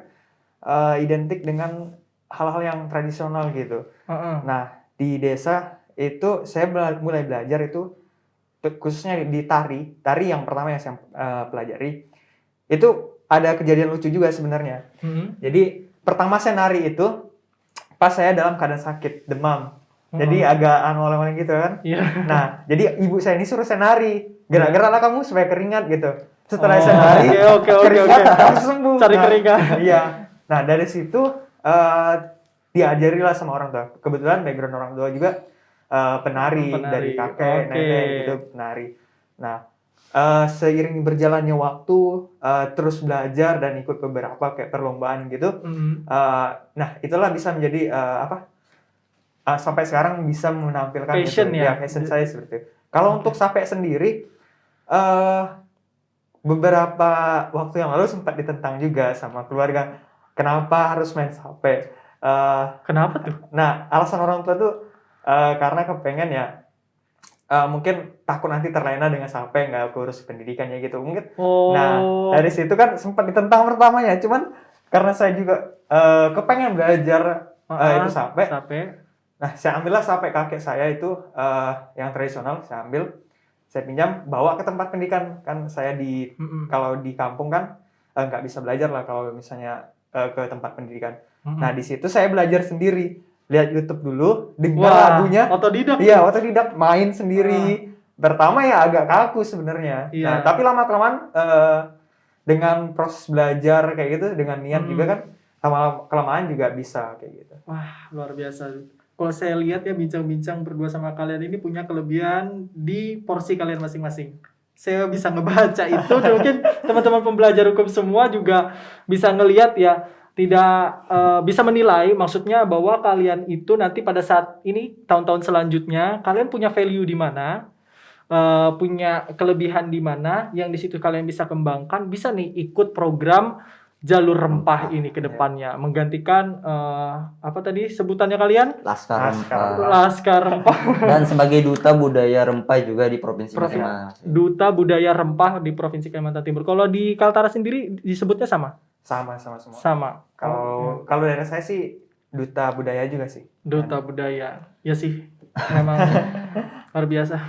identik dengan hal-hal yang tradisional gitu. Nah, di desa itu saya mulai belajar itu khususnya di tari yang pertama yang saya pelajari itu ada kejadian lucu juga sebenarnya. Jadi pertama saya nari itu pas saya dalam keadaan sakit demam, jadi agak oleng-oleng gitu kan. Nah jadi ibu saya ini suruh saya nari, gerak-gerak lah kamu supaya keringat gitu. Setelah saya nari keringat langsung sembuh. Cari keringat. Iya. Nah dari situ diajarilah sama orang tua. Kebetulan background orang tua juga penari dari kakek, nenek gitu penari. Nah, seiring berjalannya waktu terus belajar dan ikut beberapa kayak perlombaan gitu. Nah, itulah bisa menjadi sampai sekarang bisa menampilkan passion gitu. Passion saya seperti itu. Kalau untuk sape sendiri beberapa waktu yang lalu sempat ditentang juga sama keluarga. Kenapa harus main sape? Kenapa tuh? Nah, alasan orang tua tuh karena kepengen ya mungkin takut nanti terlena dengan sape, nggak kurus pendidikannya gitu mungkin. Nah dari situ kan sempat ditentang pertamanya, cuman karena saya juga kepengen belajar itu sape. Nah saya ambillah sape kakek saya itu yang tradisional, saya pinjam bawa ke tempat pendidikan kan. Saya kalau di kampung kan nggak bisa belajar lah kalau misalnya ke tempat pendidikan. Nah di situ saya belajar sendiri. lihat YouTube dulu, dengar Wah, lagunya. otodidak. Iya, otodidak main sendiri. Pertama ya agak kaku sebenarnya. Iya. Nah, tapi lama-kelamaan dengan proses belajar kayak gitu, dengan niat juga kan, lama-kelamaan juga bisa kayak gitu. Wah, luar biasa. Kalau saya lihat ya bincang-bincang berdua sama kalian ini punya kelebihan di porsi kalian masing-masing. Saya bisa ngebaca itu dan mungkin teman-teman pembelajar hukum semua juga bisa ngelihat ya, tidak bisa menilai maksudnya bahwa kalian itu nanti pada saat ini tahun-tahun selanjutnya kalian punya value di mana, punya kelebihan di mana yang di situ kalian bisa kembangkan, bisa nih ikut program jalur rempah ini ke depannya menggantikan apa tadi sebutannya kalian? Laskar Laskar. Rempah. Laskar Rempah. Dan sebagai duta budaya rempah juga di provinsi Provinsi. masing-masing. Duta Budaya Rempah di Provinsi Kalimantan Timur. Kalau di Kaltara sendiri disebutnya sama? Sama semua. Sama. Kalau dari saya sih duta budaya juga sih. Duta Budaya. Ya sih. Memang luar biasa.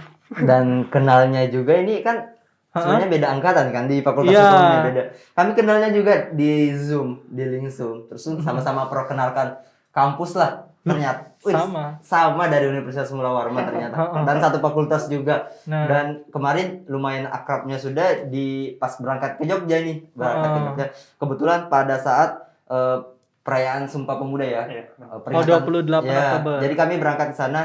Dan kenalnya juga ini kan sebenarnya beda angkatan kan di Fakultas Iya. Hukumnya beda. Kami kenalnya juga di Zoom, di link Zoom. Terus sama-sama perkenalkan kampus lah. Ternyata wih, sama dari Universitas Mula Warman ternyata. Dan satu fakultas juga. Nah, Dan kemarin lumayan akrabnya sudah di pas berangkat ke Jogja nih. Berangkat ke Jogja. Kebetulan pada saat perayaan Sumpah Pemuda ya. Iya. oh 28 Ya, Oktober. jadi kami berangkat ke sana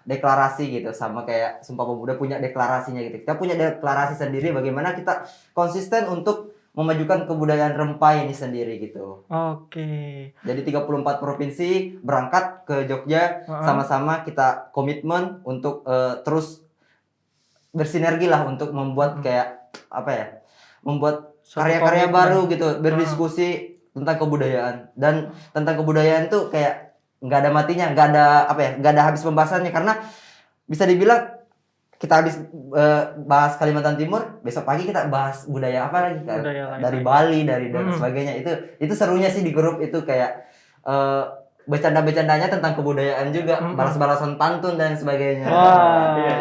deklarasi gitu, sama kayak Sumpah Pemuda punya deklarasinya gitu. Kita punya deklarasi sendiri bagaimana kita konsisten untuk memajukan kebudayaan rempah ini sendiri gitu. Oke. Jadi 34 provinsi berangkat ke Jogja, sama-sama kita komitmen untuk terus bersinergi lah untuk membuat kayak apa ya? Membuat Suatu karya-karya komitmen. baru gitu, berdiskusi tentang kebudayaan. Dan tentang kebudayaan tuh kayak nggak ada matinya, nggak ada apa ya, nggak ada habis pembahasannya, karena bisa dibilang kita habis bahas Kalimantan Timur, besok pagi kita bahas budaya apa lagi kan, Budaya lain. dari Bali, dari dan sebagainya. Itu serunya sih di grup itu, kayak bercanda-bercandanya tentang kebudayaan juga, balas-balasan pantun dan sebagainya. Wah. Iya.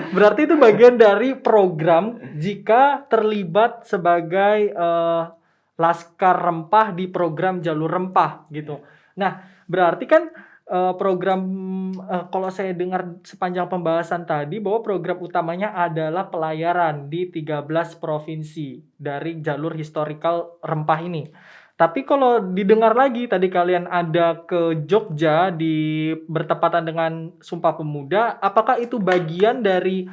Berarti itu bagian dari program jika terlibat sebagai Laskar Rempah di program Jalur Rempah gitu. Nah, berarti kan program kalau saya dengar sepanjang pembahasan tadi bahwa program utamanya adalah pelayaran di 13 provinsi dari jalur historical rempah ini. Tapi kalau didengar lagi tadi kalian ada ke Jogja bertepatan dengan Sumpah Pemuda, apakah itu bagian dari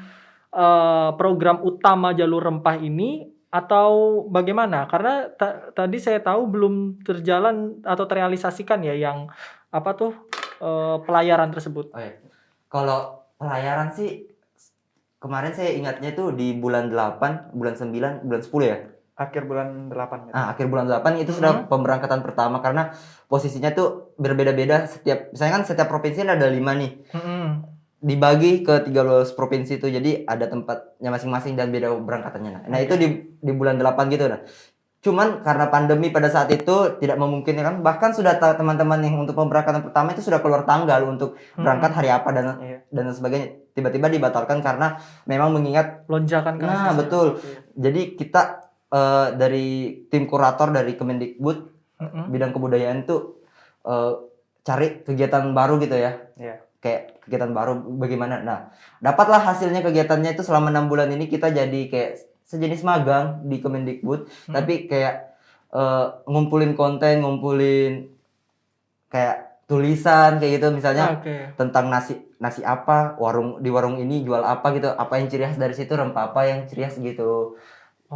program utama jalur rempah ini atau bagaimana? Karena tadi saya tahu belum terjalan atau terrealisasikan ya yang apa tuh pelayaran tersebut. Oh, iya. Kalau pelayaran sih kemarin saya ingatnya tuh di bulan 8, bulan 9, bulan 10 ya. Akhir bulan 8 gitu. Akhir bulan 8 itu sudah pemberangkatan pertama, karena posisinya tuh berbeda-beda misalnya kan setiap provinsi ada 5 nih. Dibagi ke 13 provinsi itu, jadi ada tempatnya masing-masing dan beda berangkatannya. Nah, itu di bulan 8 gitu nah. Cuman karena pandemi pada saat itu tidak memungkinkan, bahkan sudah teman-teman yang untuk pemberangkatan pertama itu sudah keluar tanggal untuk berangkat hari apa dan sebagainya. Tiba-tiba dibatalkan karena memang mengingat lonjakan kasus. Nah, betul. Jadi kita dari tim kurator dari Kemendikbud bidang kebudayaan itu cari kegiatan baru gitu ya. Iya. Kayak kegiatan baru bagaimana. Nah, dapatlah hasilnya kegiatannya itu selama 6 bulan ini kita jadi kayak sejenis magang di Kemendikbud, tapi kayak ngumpulin konten, ngumpulin kayak tulisan kayak gitu, misalnya tentang nasi apa, di warung ini jual apa gitu, apa yang ciri khas dari situ, rempah apa yang ciri khas gitu.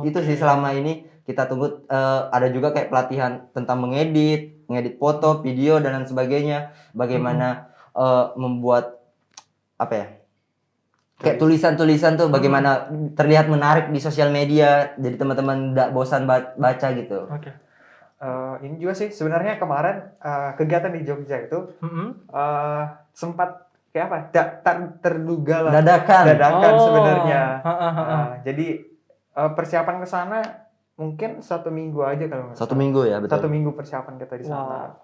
Itu sih selama ini kita tunggu. Ada juga kayak pelatihan tentang mengedit foto, video dan lain sebagainya, bagaimana membuat apa ya, kayak tulisan-tulisan tuh bagaimana terlihat menarik di sosial media, jadi teman-teman tidak bosan baca gitu. Ini juga sih sebenarnya kemarin kegiatan di Jogja itu sempat kayak apa? Tak terduga lah. Dadakan sebenarnya. Jadi persiapan ke sana mungkin 1 minggu aja kalau nggak salah. 1 minggu ya, betul. 1 minggu persiapan kita di sana.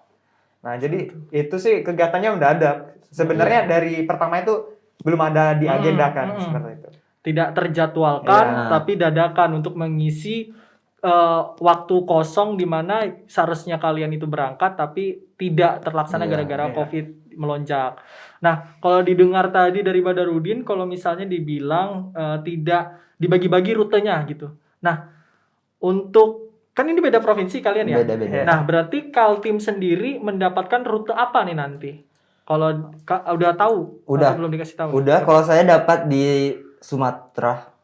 Nah, jadi itu sih kegiatannya mendadak. Sebenarnya dari pertama itu belum ada diagendakan seperti itu. Tidak terjadwalkan, tapi dadakan untuk mengisi waktu kosong di mana seharusnya kalian itu berangkat tapi tidak terlaksana Iya, gara-gara iya. COVID melonjak. Nah, kalau didengar tadi dari Badarudin, kalau misalnya dibilang tidak dibagi-bagi rutenya gitu. Nah, untuk kan ini beda provinsi kalian ya. Beda-beda. Nah, berarti Kaltim sendiri mendapatkan rute apa nih nanti? Kalau udah tahu? Udah. Atau belum dikasih tahu? Udah, kalau saya dapat di Sumatera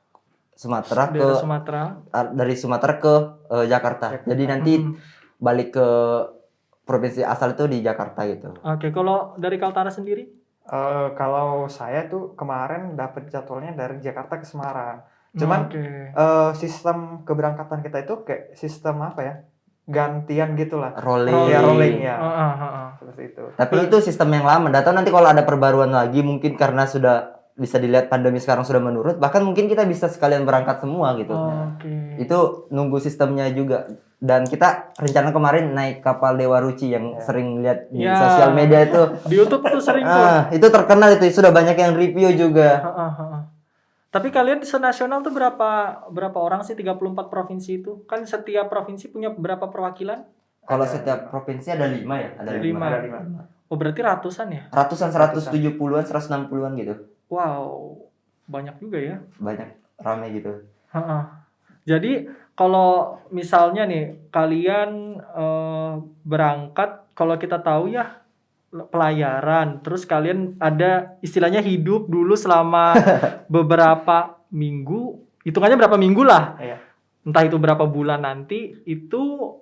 Daerah Sumatera. dari Sumatera ke Jakarta. Jadi nanti balik ke provinsi asal itu di Jakarta gitu. Oke, kalau dari Kaltara sendiri? Kalau saya tuh kemarin dapat jadwalnya dari Jakarta ke Semarang. Cuman Oke. sistem keberangkatan kita itu kayak sistem apa ya? Gantian gitulah. Rolling. Ya, rolling ya. Seperti itu. Tapi itu sistem yang lama. Nggak tahu nanti kalau ada perbaruan lagi, mungkin karena sudah bisa dilihat pandemi sekarang sudah menurun, bahkan mungkin kita bisa sekalian berangkat semua gitu. Oke. Itu nunggu sistemnya juga. Dan kita rencana kemarin naik kapal Dewa Ruci yang sering lihat di Ya. sosial media itu. Di YouTube tuh sering tuh. Itu terkenal itu, sudah banyak yang review juga. Tapi kalian senasional tuh berapa orang sih 34 provinsi itu? Kan setiap provinsi punya berapa perwakilan? Kalau setiap provinsi ada 5 ya? Ada 5. Lima. Ada 5. Oh, berarti ratusan ya? Ratusan, 170-an, 160-an gitu. Wow, banyak juga ya. Banyak, rame gitu. Jadi kalau misalnya nih kalian berangkat, kalau kita tahu ya pelayaran, terus kalian ada istilahnya hidup dulu selama beberapa minggu, hitungannya berapa minggu lah, Iya. entah itu berapa bulan nanti, itu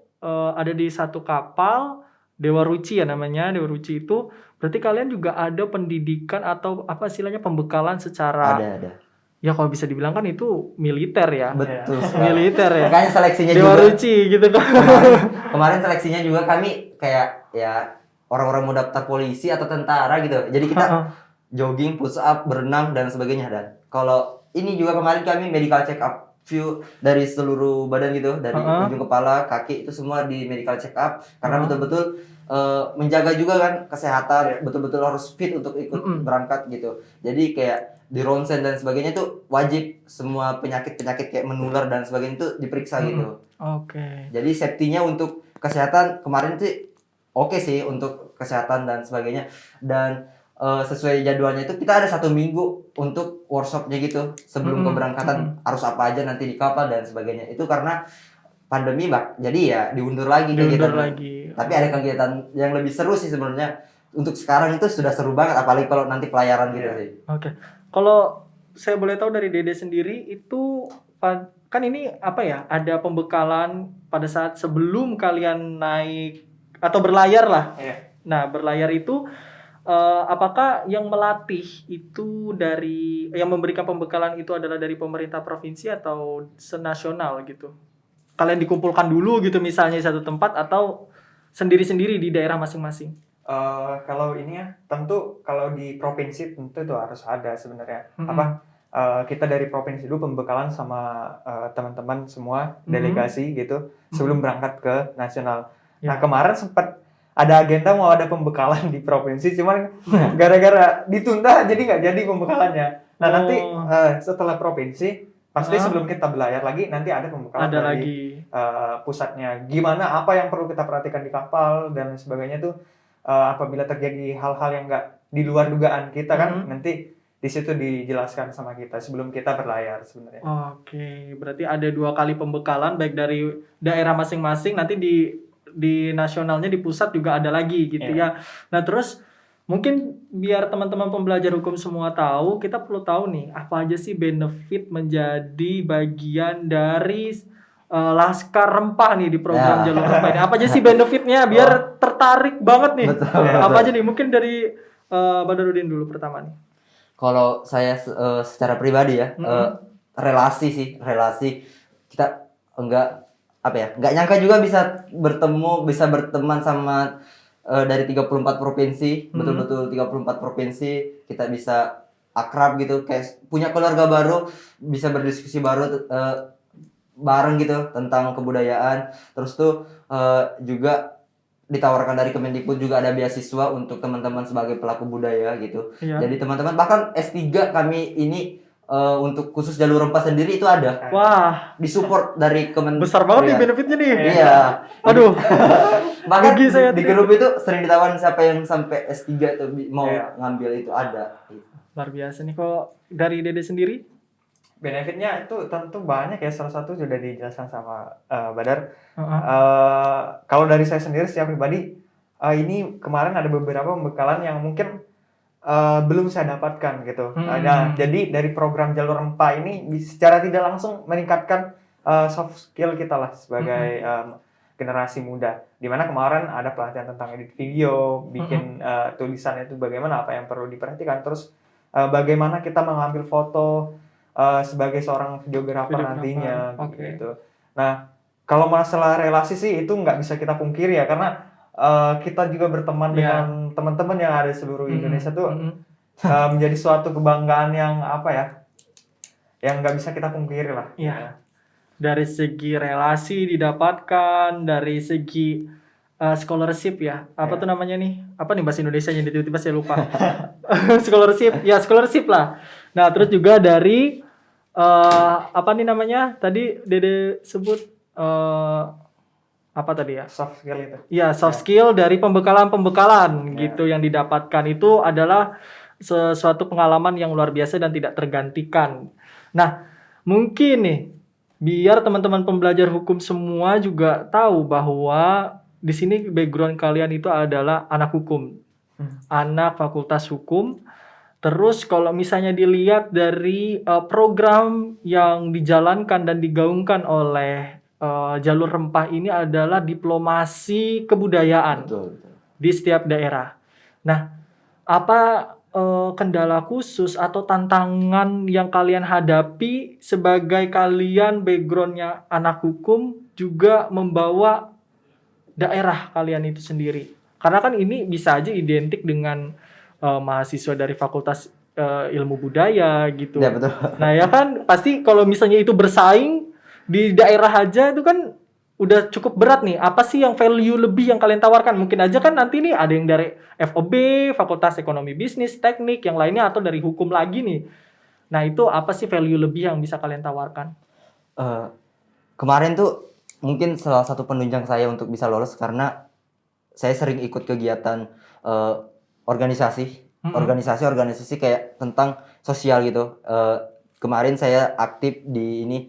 ada di satu kapal Dewa Ruci ya namanya, Dewa Ruci itu berarti kalian juga ada pendidikan atau apa istilahnya pembekalan secara Ada. ya kalau bisa dibilang kan itu militer ya. Betul. Militer ya. Makanya seleksinya Dewa juga. Ruci gitu kan. Kemarin seleksinya juga kami kayak ya orang-orang mau daftar polisi atau tentara gitu. Jadi kita jogging, push up, berenang dan sebagainya. Dan kalau ini juga kemarin kami medical check up view dari seluruh badan gitu, dari ujung kepala, kaki itu semua di medical check up karena betul-betul menjaga juga kan kesehatan, betul-betul harus fit untuk ikut berangkat gitu. Jadi kayak di ronsen dan sebagainya itu wajib semua penyakit-penyakit kayak menular dan sebagainya itu diperiksa gitu. Oke. Jadi safety-nya untuk kesehatan kemarin sih oke sih untuk kesehatan dan sebagainya. Dan sesuai jadwalnya itu kita ada 1 minggu untuk workshopnya gitu sebelum keberangkatan harus apa aja nanti di kapal dan sebagainya. Itu karena pandemi jadi ya diundur lagi kegiatan. Tapi ada kegiatan yang lebih seru sih sebenarnya. Untuk sekarang itu sudah seru banget apalagi kalau nanti pelayaran gitu sih. Oke. Kalau saya boleh tahu dari Dede sendiri itu kan ini apa ya? Ada pembekalan pada saat sebelum kalian naik atau berlayar lah. Iya. Nah, berlayar itu apakah yang melatih itu yang memberikan pembekalan itu adalah dari pemerintah provinsi atau senasional gitu? Kalian dikumpulkan dulu gitu misalnya di satu tempat atau sendiri-sendiri di daerah masing-masing? Kalau ini ya tentu kalau di provinsi tentu itu harus ada sebenarnya. Kita dari provinsi dulu pembekalan sama teman-teman semua delegasi gitu sebelum berangkat ke nasional. Nah kemarin sempat ada agenda mau ada pembekalan di provinsi, cuman gara-gara ditunda jadi nggak jadi pembekalannya. Nah nanti setelah provinsi pasti sebelum kita berlayar lagi nanti ada pembekalan dari pusatnya. Gimana apa yang perlu kita perhatikan di kapal dan sebagainya tuh. Apabila terjadi hal-hal yang nggak di luar dugaan kita kan nanti di situ dijelaskan sama kita sebelum kita berlayar sebenarnya. Oke, berarti ada 2 kali pembekalan baik dari daerah masing-masing nanti di nasionalnya di pusat juga ada lagi gitu ya. Nah terus mungkin biar teman-teman pembelajar hukum semua tahu, kita perlu tahu nih apa aja sih benefit menjadi bagian dari Laskar Rempah nih di program Jalur Rempah ini. Apa aja sih benefitnya biar tertarik banget nih. Betul. Apa aja nih? Mungkin dari Badarudin dulu pertama nih. Kalau saya secara pribadi ya, relasi kita enggak nyangka juga bisa berteman sama dari 34 provinsi, betul-betul 34 provinsi kita bisa akrab gitu, kayak punya keluarga baru, bisa berdiskusi bareng gitu tentang kebudayaan. Terus tuh juga ditawarkan dari Kemendikbud juga ada beasiswa untuk teman-teman sebagai pelaku budaya gitu. Jadi teman-teman bahkan S3 kami ini untuk khusus jalur rempah sendiri itu ada. Wah, Disupport dari besar banget nih Iya. benefitnya nih. Iya. Aduh, Bahkan rugi saya di tuh. grup itu sering ditawarin siapa yang sampai S3 itu mau Iya. ngambil itu ada. luar biasa nih. Kok dari Dede sendiri? Benefitnya itu tentu banyak ya, salah satu sudah dijelaskan sama Badar. Heeh. Kalau dari saya sendiri secara pribadi, ini kemarin ada beberapa pembekalan yang mungkin belum saya dapatkan gitu. Nah, jadi dari program jalur rempah ini secara tidak langsung meningkatkan soft skill kita lah sebagai generasi muda. Dimana kemarin ada pelatihan tentang edit video, bikin tulisan itu bagaimana, apa yang perlu diperhatikan, terus bagaimana kita mengambil foto sebagai seorang videografer nantinya gitu. Nah, kalau masalah relasi sih itu nggak bisa kita pungkiri ya, karena kita juga berteman dengan teman-teman yang ada di seluruh Indonesia tuh menjadi suatu kebanggaan yang apa ya, yang nggak bisa kita pungkiri lah. Iya. Dari segi relasi didapatkan, dari segi scholarship ya, apa tuh namanya nih? Apa nih bahasa Indonesia yang tiba-tiba saya lupa. Scholarship lah. Nah, terus juga dari apa nih namanya? Tadi Dede sebut apa tadi ya? Soft skill itu. Iya, soft skill dari pembekalan gitu yang didapatkan itu adalah sesuatu pengalaman yang luar biasa dan tidak tergantikan. Nah, mungkin nih biar teman-teman pembelajar hukum semua juga tahu bahwa di sini background kalian itu adalah anak hukum. Anak fakultas hukum. Terus kalau misalnya dilihat dari program yang dijalankan dan digaungkan oleh jalur rempah ini adalah diplomasi kebudayaan di setiap daerah. Nah, apa kendala khusus atau tantangan yang kalian hadapi sebagai kalian backgroundnya anak hukum juga membawa daerah kalian itu sendiri? Karena kan ini bisa aja identik dengan mahasiswa dari fakultas ilmu budaya gitu. Ya, betul. Nah ya kan pasti kalau misalnya itu bersaing di daerah aja itu kan udah cukup berat nih. Apa sih yang value lebih yang kalian tawarkan? Mungkin aja kan nanti nih ada yang dari FOB, Fakultas Ekonomi Bisnis, Teknik, yang lainnya atau dari hukum lagi nih. Nah itu apa sih value lebih yang bisa kalian tawarkan? Kemarin tuh mungkin salah satu penunjang saya untuk bisa lolos karena saya sering ikut kegiatan organisasi kayak tentang sosial gitu. Kemarin saya aktif di ini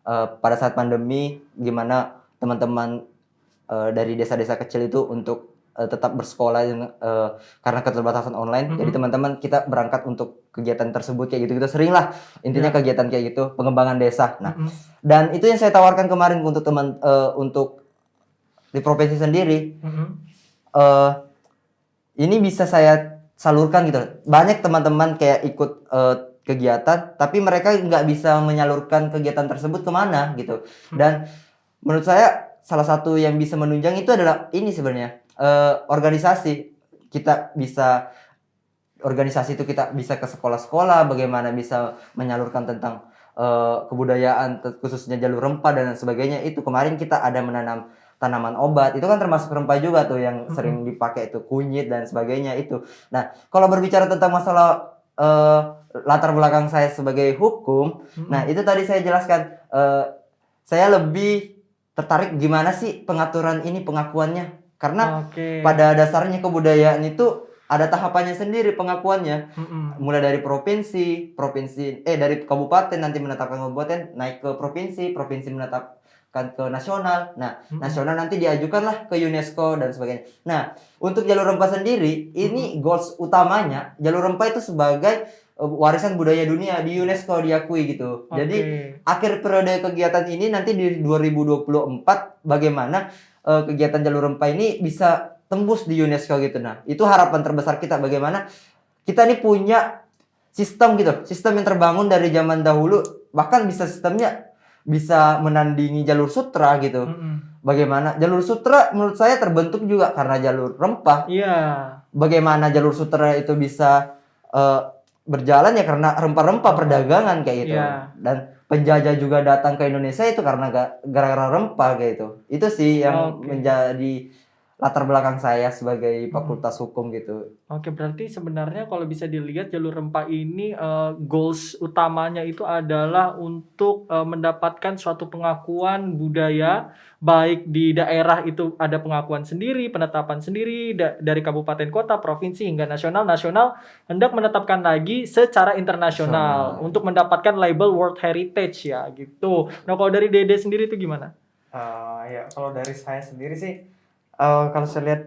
pada saat pandemi, gimana teman-teman dari desa-desa kecil itu untuk tetap bersekolah karena keterbatasan online. Jadi teman-teman kita berangkat untuk kegiatan tersebut kayak gitu-gitu, sering lah intinya kegiatan kayak gitu, pengembangan desa. Nah, dan itu yang saya tawarkan kemarin untuk untuk di provinsi sendiri. Ini bisa saya salurkan gitu. Banyak teman-teman kayak ikut kegiatan, tapi mereka nggak bisa menyalurkan kegiatan tersebut kemana gitu. Dan menurut saya salah satu yang bisa menunjang itu adalah ini sebenarnya organisasi. Organisasi itu kita bisa ke sekolah-sekolah, bagaimana bisa menyalurkan tentang kebudayaan, khususnya jalur rempah dan sebagainya. Itu kemarin kita ada menanam tanaman obat, itu kan termasuk rempah juga tuh yang sering dipakai itu, kunyit dan sebagainya itu. Nah, kalau berbicara tentang masalah latar belakang saya sebagai hukum, nah itu tadi saya jelaskan, saya lebih tertarik gimana sih pengaturan ini, pengakuannya, karena pada dasarnya kebudayaan itu ada tahapannya sendiri pengakuannya, mulai dari provinsi dari kabupaten, nanti menetapkan kabupaten, naik ke provinsi menetapkan ke nasional. Nah, nasional nanti diajukanlah ke UNESCO dan sebagainya. Nah, untuk jalur rempah sendiri, ini goals utamanya, jalur rempah itu sebagai warisan budaya dunia di UNESCO diakui gitu. Jadi, akhir periode kegiatan ini nanti di 2024 bagaimana kegiatan jalur rempah ini bisa tembus di UNESCO gitu. Nah, itu harapan terbesar kita, bagaimana kita ini punya sistem gitu, sistem yang terbangun dari zaman dahulu, bahkan sistemnya bisa menandingi jalur sutra gitu. Bagaimana jalur sutra menurut saya terbentuk juga karena jalur rempah. Bagaimana jalur sutra itu bisa berjalan ya karena rempah-rempah perdagangan kayak gitu. Dan penjajah juga datang ke Indonesia itu karena gara-gara rempah kayak gitu. Itu sih yang menjadi latar belakang saya sebagai fakultas hukum gitu. Oke, berarti sebenarnya kalau bisa dilihat jalur rempah ini goals utamanya itu adalah untuk mendapatkan suatu pengakuan budaya, baik di daerah itu ada pengakuan sendiri, penetapan sendiri dari kabupaten kota, provinsi hingga nasional hendak menetapkan lagi secara internasional untuk mendapatkan label World Heritage ya gitu. Nah, kalau dari Dede sendiri itu gimana? Ya kalau dari saya sendiri sih kalau saya lihat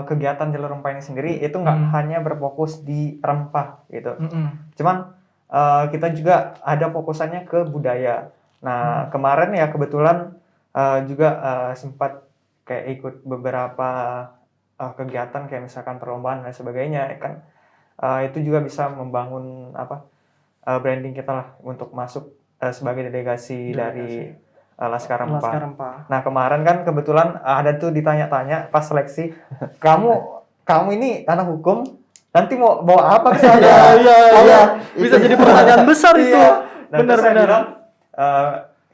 kegiatan jalur rempah ini sendiri itu nggak hanya berfokus di rempah gitu. Cuman kita juga ada fokusannya ke budaya. Nah kemarin ya kebetulan juga sempat kayak ikut beberapa kegiatan kayak misalkan perlombaan dan sebagainya kan. Itu juga bisa membangun branding kita lah untuk masuk sebagai delegasi dari Laskar Rempah. Nah kemarin kan kebetulan ada tuh ditanya-tanya pas seleksi, kamu ini anak hukum, nanti mau bawa apa ke sana? Iya. Bisa jadi pertanyaan besar itu. Benar-benar.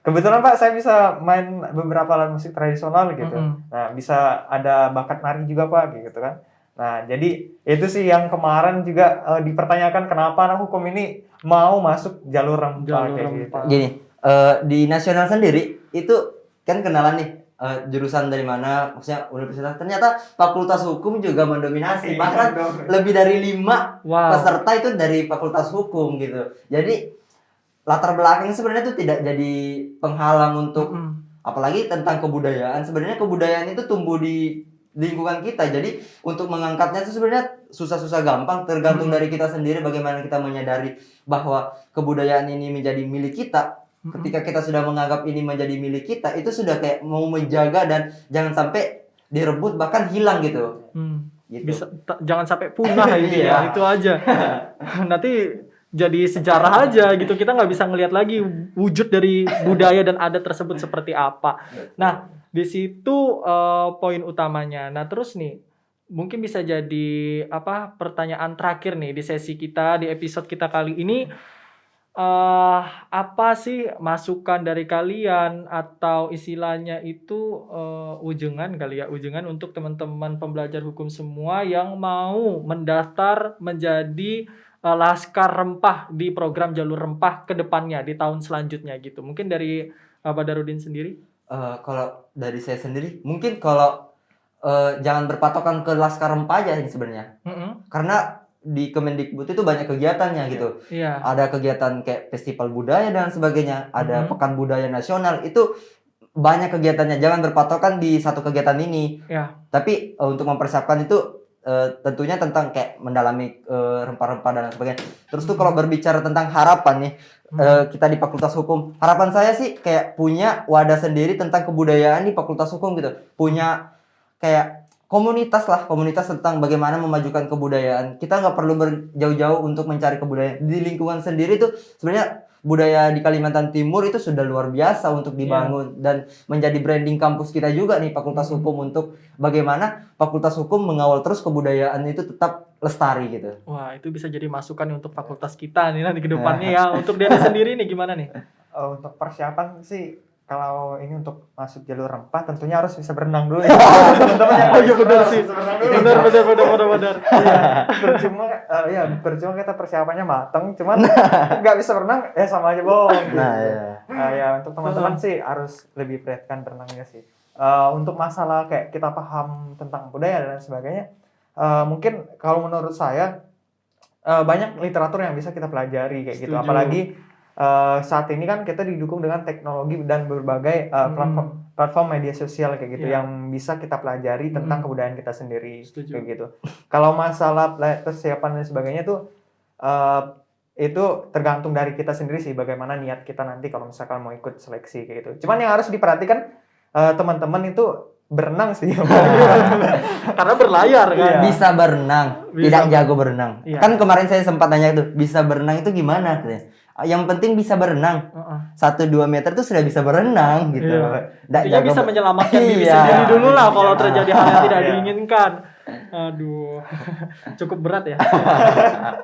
Kebetulan Pak saya bisa main beberapa alat musik tradisional gitu. Nah bisa ada bakat nari juga Pak gitu kan. Nah jadi itu sih yang kemarin juga dipertanyakan kenapa anak hukum ini mau masuk jalur rempah kayak gitu. Gini. Di nasional sendiri itu kan kenalan nih jurusan dari mana, maksudnya universitas. Ternyata fakultas hukum juga mendominasi, bahkan lebih dari 5 peserta itu dari fakultas hukum gitu. Jadi latar belakang sebenarnya itu tidak jadi penghalang untuk apalagi tentang kebudayaan. Sebenarnya kebudayaan itu tumbuh di lingkungan kita. Jadi untuk mengangkatnya itu sebenarnya susah-susah gampang, tergantung dari kita sendiri bagaimana kita menyadari bahwa kebudayaan ini menjadi milik kita. Ketika kita sudah menganggap ini menjadi milik kita, itu sudah kayak mau menjaga dan jangan sampai direbut bahkan hilang gitu. Gitu. Jangan sampai punah itu ya, itu aja. Nanti jadi sejarah aja gitu, kita nggak bisa ngelihat lagi wujud dari budaya dan adat tersebut seperti apa. Nah di situ poin utamanya. Nah terus nih mungkin bisa jadi pertanyaan terakhir nih di sesi kita, di episode kita kali ini. Apa sih masukan dari kalian atau istilahnya itu ujengan kali ya, ujengan untuk teman-teman pembelajar hukum semua yang mau mendaftar menjadi Laskar Rempah di program jalur rempah ke depannya di tahun selanjutnya gitu. Mungkin dari Badarudin sendiri? Kalau dari saya sendiri, mungkin kalau jangan berpatokan ke Laskar Rempah aja sebenarnya. Karena di Kemendikbud itu banyak kegiatannya gitu. Ada kegiatan kayak festival budaya dan sebagainya, ada pekan budaya nasional, itu banyak kegiatannya. Jangan berpatokan di satu kegiatan ini. Tapi untuk mempersiapkan itu tentunya tentang kayak mendalami rempah-rempah dan sebagainya. Terus tuh kalau berbicara tentang harapan nih, kita di Fakultas Hukum, harapan saya sih kayak punya wadah sendiri tentang kebudayaan di Fakultas Hukum gitu. Punya kayak komunitas tentang bagaimana memajukan kebudayaan. Kita nggak perlu berjauh-jauh untuk mencari kebudayaan. Di lingkungan sendiri tuh sebenarnya budaya di Kalimantan Timur itu sudah luar biasa untuk dibangun dan menjadi branding kampus kita juga nih Fakultas Hukum untuk bagaimana Fakultas Hukum mengawal terus kebudayaan itu tetap lestari gitu. Wah, itu bisa jadi masukan untuk fakultas kita nih nanti ke depannya ya. Untuk Dede sendiri nih gimana nih? Untuk persiapan sih kalau ini untuk masuk jalur rempah tentunya harus bisa berenang dulu ya. Teman-teman yang benar sih. Benar. Percuma kita persiapannya mateng, cuman nggak bisa berenang ya sama aja bohong. Ya untuk teman-teman sih harus lebih perhatikan berenangnya sih. Untuk masalah kayak kita paham tentang budaya dan sebagainya, mungkin kalau menurut saya banyak literatur yang bisa kita pelajari kayak gitu. Apalagi saat ini kan kita didukung dengan teknologi dan berbagai platform media sosial kayak gitu yang bisa kita pelajari tentang kebudayaan kita sendiri kayak gitu. Kalau masalah persiapan dan sebagainya tuh itu tergantung dari kita sendiri sih bagaimana niat kita nanti kalau misalkan mau ikut seleksi kayak gitu. Cuman yang harus diperhatikan teman-teman itu berenang sih. Karena berlayar kan. Bisa berenang, tidak jago berenang. Kan kemarin saya sempat nanya tuh, bisa berenang itu gimana katanya. Yang penting bisa berenang. 1-2 meter tuh sudah bisa berenang gitu. Intinya bisa menyelamatkan diri sendiri dulu lah kalau terjadi hal yang tidak diinginkan. Aduh, cukup berat ya.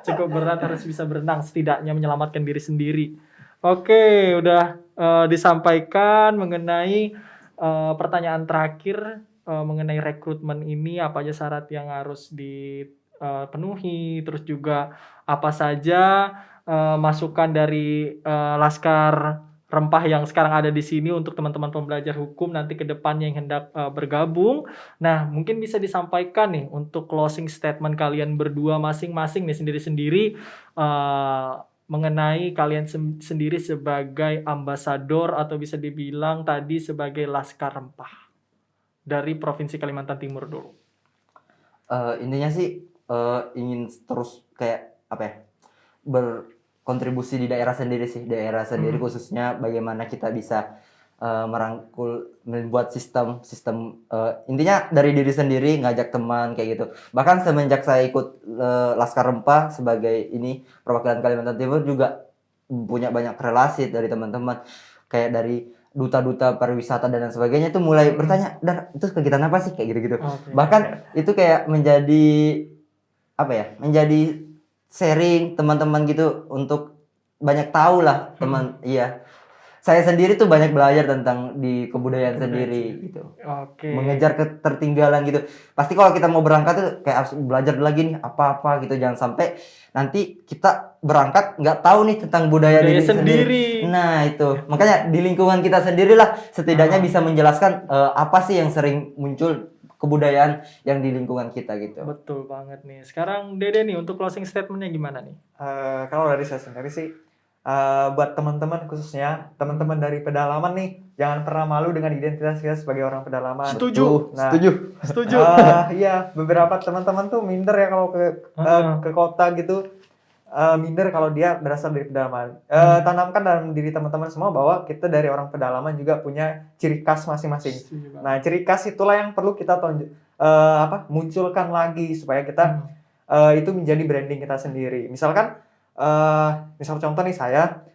Cukup berat, harus bisa berenang setidaknya menyelamatkan diri sendiri. Oke, udah disampaikan mengenai pertanyaan terakhir mengenai rekrutmen ini apa aja syarat yang harus dipenuhi, terus juga apa saja masukan dari Laskar Rempah yang sekarang ada di sini untuk teman-teman pembelajar hukum nanti ke depannya yang hendak bergabung. Nah, mungkin bisa disampaikan nih untuk closing statement kalian berdua masing-masing nih sendiri-sendiri mengenai kalian sendiri sebagai ambasador atau bisa dibilang tadi sebagai Laskar Rempah dari Provinsi Kalimantan Timur dulu. Intinya sih ingin terus kayak apa ya, berkontribusi di daerah sendiri khususnya bagaimana kita bisa merangkul, membuat sistem intinya dari diri sendiri, ngajak teman kayak gitu. Bahkan semenjak saya ikut Laskar Rempah sebagai ini perwakilan Kalimantan Timur juga punya banyak relasi dari teman-teman, kayak dari duta-duta pariwisata dan lain sebagainya itu mulai bertanya, "Dar, itu kegiatan apa sih?" kayak gitu-gitu. Okay. Bahkan itu kayak menjadi apa ya? Menjadi sharing teman-teman gitu untuk banyak tahu lah teman. Iya. Saya sendiri tuh banyak belajar tentang di kebudayaan sendiri gitu. Oke. Mengejar ketertinggalan gitu. Pasti kalau kita mau berangkat tuh kayak harus belajar lagi nih apa-apa gitu. Jangan sampai nanti kita berangkat nggak tahu nih tentang budaya diri sendiri. Nah itu. Makanya di lingkungan kita sendirilah setidaknya bisa menjelaskan apa sih yang sering muncul kebudayaan yang di lingkungan kita gitu. Betul banget nih. Sekarang Dede nih untuk closing statementnya gimana nih? Kalau dari saya sendiri sih, buat teman-teman khususnya teman-teman dari pedalaman nih, jangan pernah malu dengan identitas kita sebagai orang pedalaman. Setuju. Setuju. Iya, beberapa teman-teman tuh minder ya kalau ke kota gitu, minder kalau dia berasal dari pedalaman. Tanamkan dalam diri teman-teman semua bahwa kita dari orang pedalaman juga punya ciri khas masing-masing. Nah, ciri khas itulah yang perlu kita munculkan lagi supaya kita itu menjadi branding kita sendiri. Misalkan misal contoh nih saya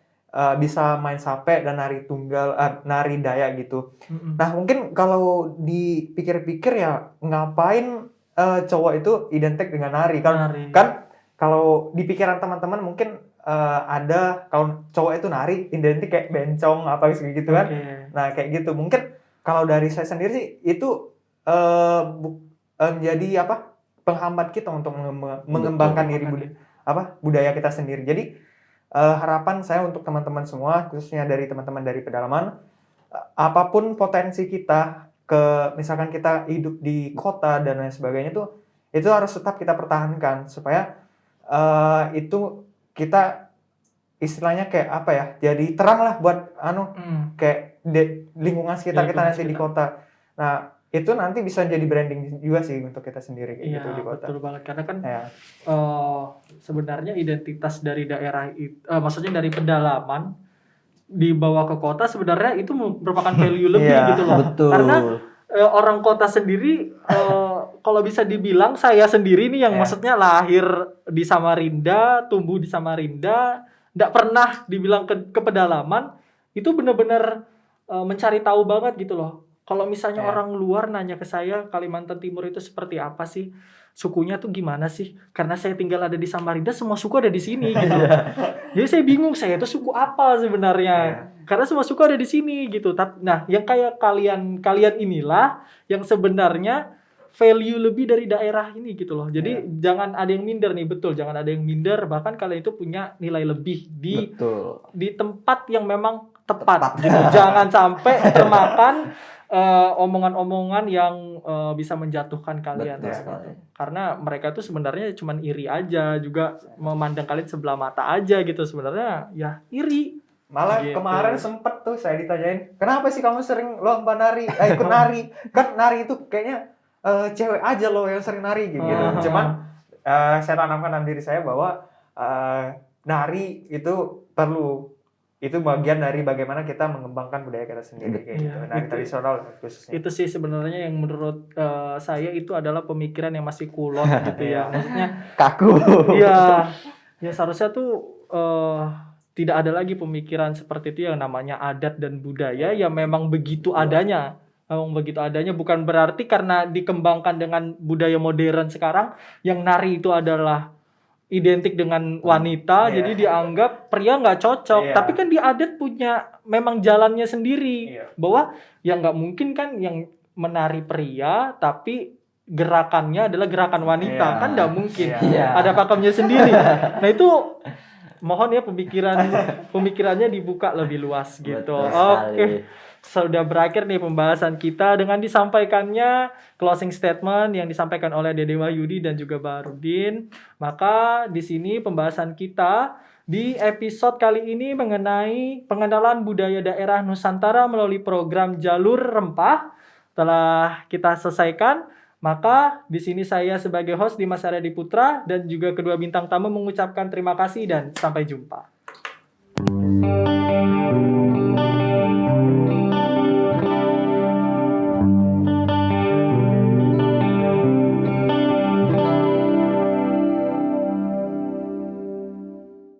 bisa main sape dan nari tunggal, nari Dayak gitu. Nah mungkin kalau dipikir-pikir ya ngapain cowok itu identik dengan nari kan kalau di pikiran teman-teman mungkin ada kalau cowok itu nari identik kayak bencong apa gitu kan. Nah kayak gitu mungkin kalau dari saya sendiri sih itu menjadi penghambat kita untuk mengembangkan diri budaya kita sendiri. Jadi harapan saya untuk teman-teman semua, khususnya dari teman-teman dari pedalaman, apapun potensi kita, misalkan kita hidup di kota dan lain sebagainya itu harus tetap kita pertahankan supaya itu kita istilahnya kayak apa ya, jadi terang lah buat kayak lingkungan sekitar kita nanti di kota. Nah itu nanti bisa jadi branding juga sih untuk kita sendiri kayak gitu di kota. Betul banget karena kan sebenarnya identitas dari daerah itu, maksudnya dari pedalaman dibawa ke kota sebenarnya itu merupakan value lebih gitu loh. Betul. Karena orang kota sendiri kalau bisa dibilang saya sendiri nih yang maksudnya lahir di Samarinda, tumbuh di Samarinda, nggak pernah dibilang ke pedalaman, itu benar-benar mencari tahu banget gitu loh. Kalau misalnya orang luar nanya ke saya Kalimantan Timur itu seperti apa sih, sukunya tuh gimana sih? Karena saya tinggal ada di Samarinda, semua suku ada di sini gitu. Jadi saya bingung saya itu suku apa sebenarnya. Karena semua suku ada di sini gitu. Nah, yang kayak kalian inilah yang sebenarnya value lebih dari daerah ini gitu loh. Jadi jangan ada yang minder nih, betul, jangan ada yang minder, bahkan kalian itu punya nilai lebih di tempat yang memang tepat. Gitu. Jangan sampai termakan omongan-omongan yang bisa menjatuhkan kalian. Karena mereka tuh sebenarnya cuman iri aja, juga memandang kalian sebelah mata aja gitu. Sebenarnya ya iri. Malah gitu. Kemarin sempet tuh saya ditanyain, kenapa sih kamu sering lomba nari, ikut nari? Kan nari itu kayaknya cewek aja loh yang sering nari gitu. Cuman saya tanamkan dalam diri saya bahwa nari itu perlu, itu bagian dari bagaimana kita mengembangkan budaya kita sendiri kayak gitu. Nari tradisional khususnya. Itu sih sebenarnya yang menurut saya itu adalah pemikiran yang masih kulon gitu ya. Maksudnya kaku. Iya. Ya seharusnya tuh tidak ada lagi pemikiran seperti itu yang namanya adat dan budaya yang memang begitu adanya. Memang begitu adanya, bukan berarti karena dikembangkan dengan budaya modern sekarang yang nari itu adalah identik dengan wanita, jadi dianggap pria nggak cocok. Tapi kan di adat punya memang jalannya sendiri, bahwa ya nggak mungkin kan yang menari pria tapi gerakannya adalah gerakan wanita. Iya. Kan enggak mungkin. Iya. Ada pakemnya sendiri. Nah, itu mohon ya pemikirannya dibuka lebih luas gitu. Betul sekali. Oke. Sudah berakhir nih pembahasan kita dengan disampaikannya closing statement yang disampaikan oleh Dede Wahyudi dan juga Baharudin. Maka di sini pembahasan kita di episode kali ini mengenai pengenalan budaya daerah Nusantara melalui program Jalur Rempah telah kita selesaikan. Maka di sini saya sebagai host Dimas Aryadi Putra dan juga kedua bintang tamu mengucapkan terima kasih dan sampai jumpa.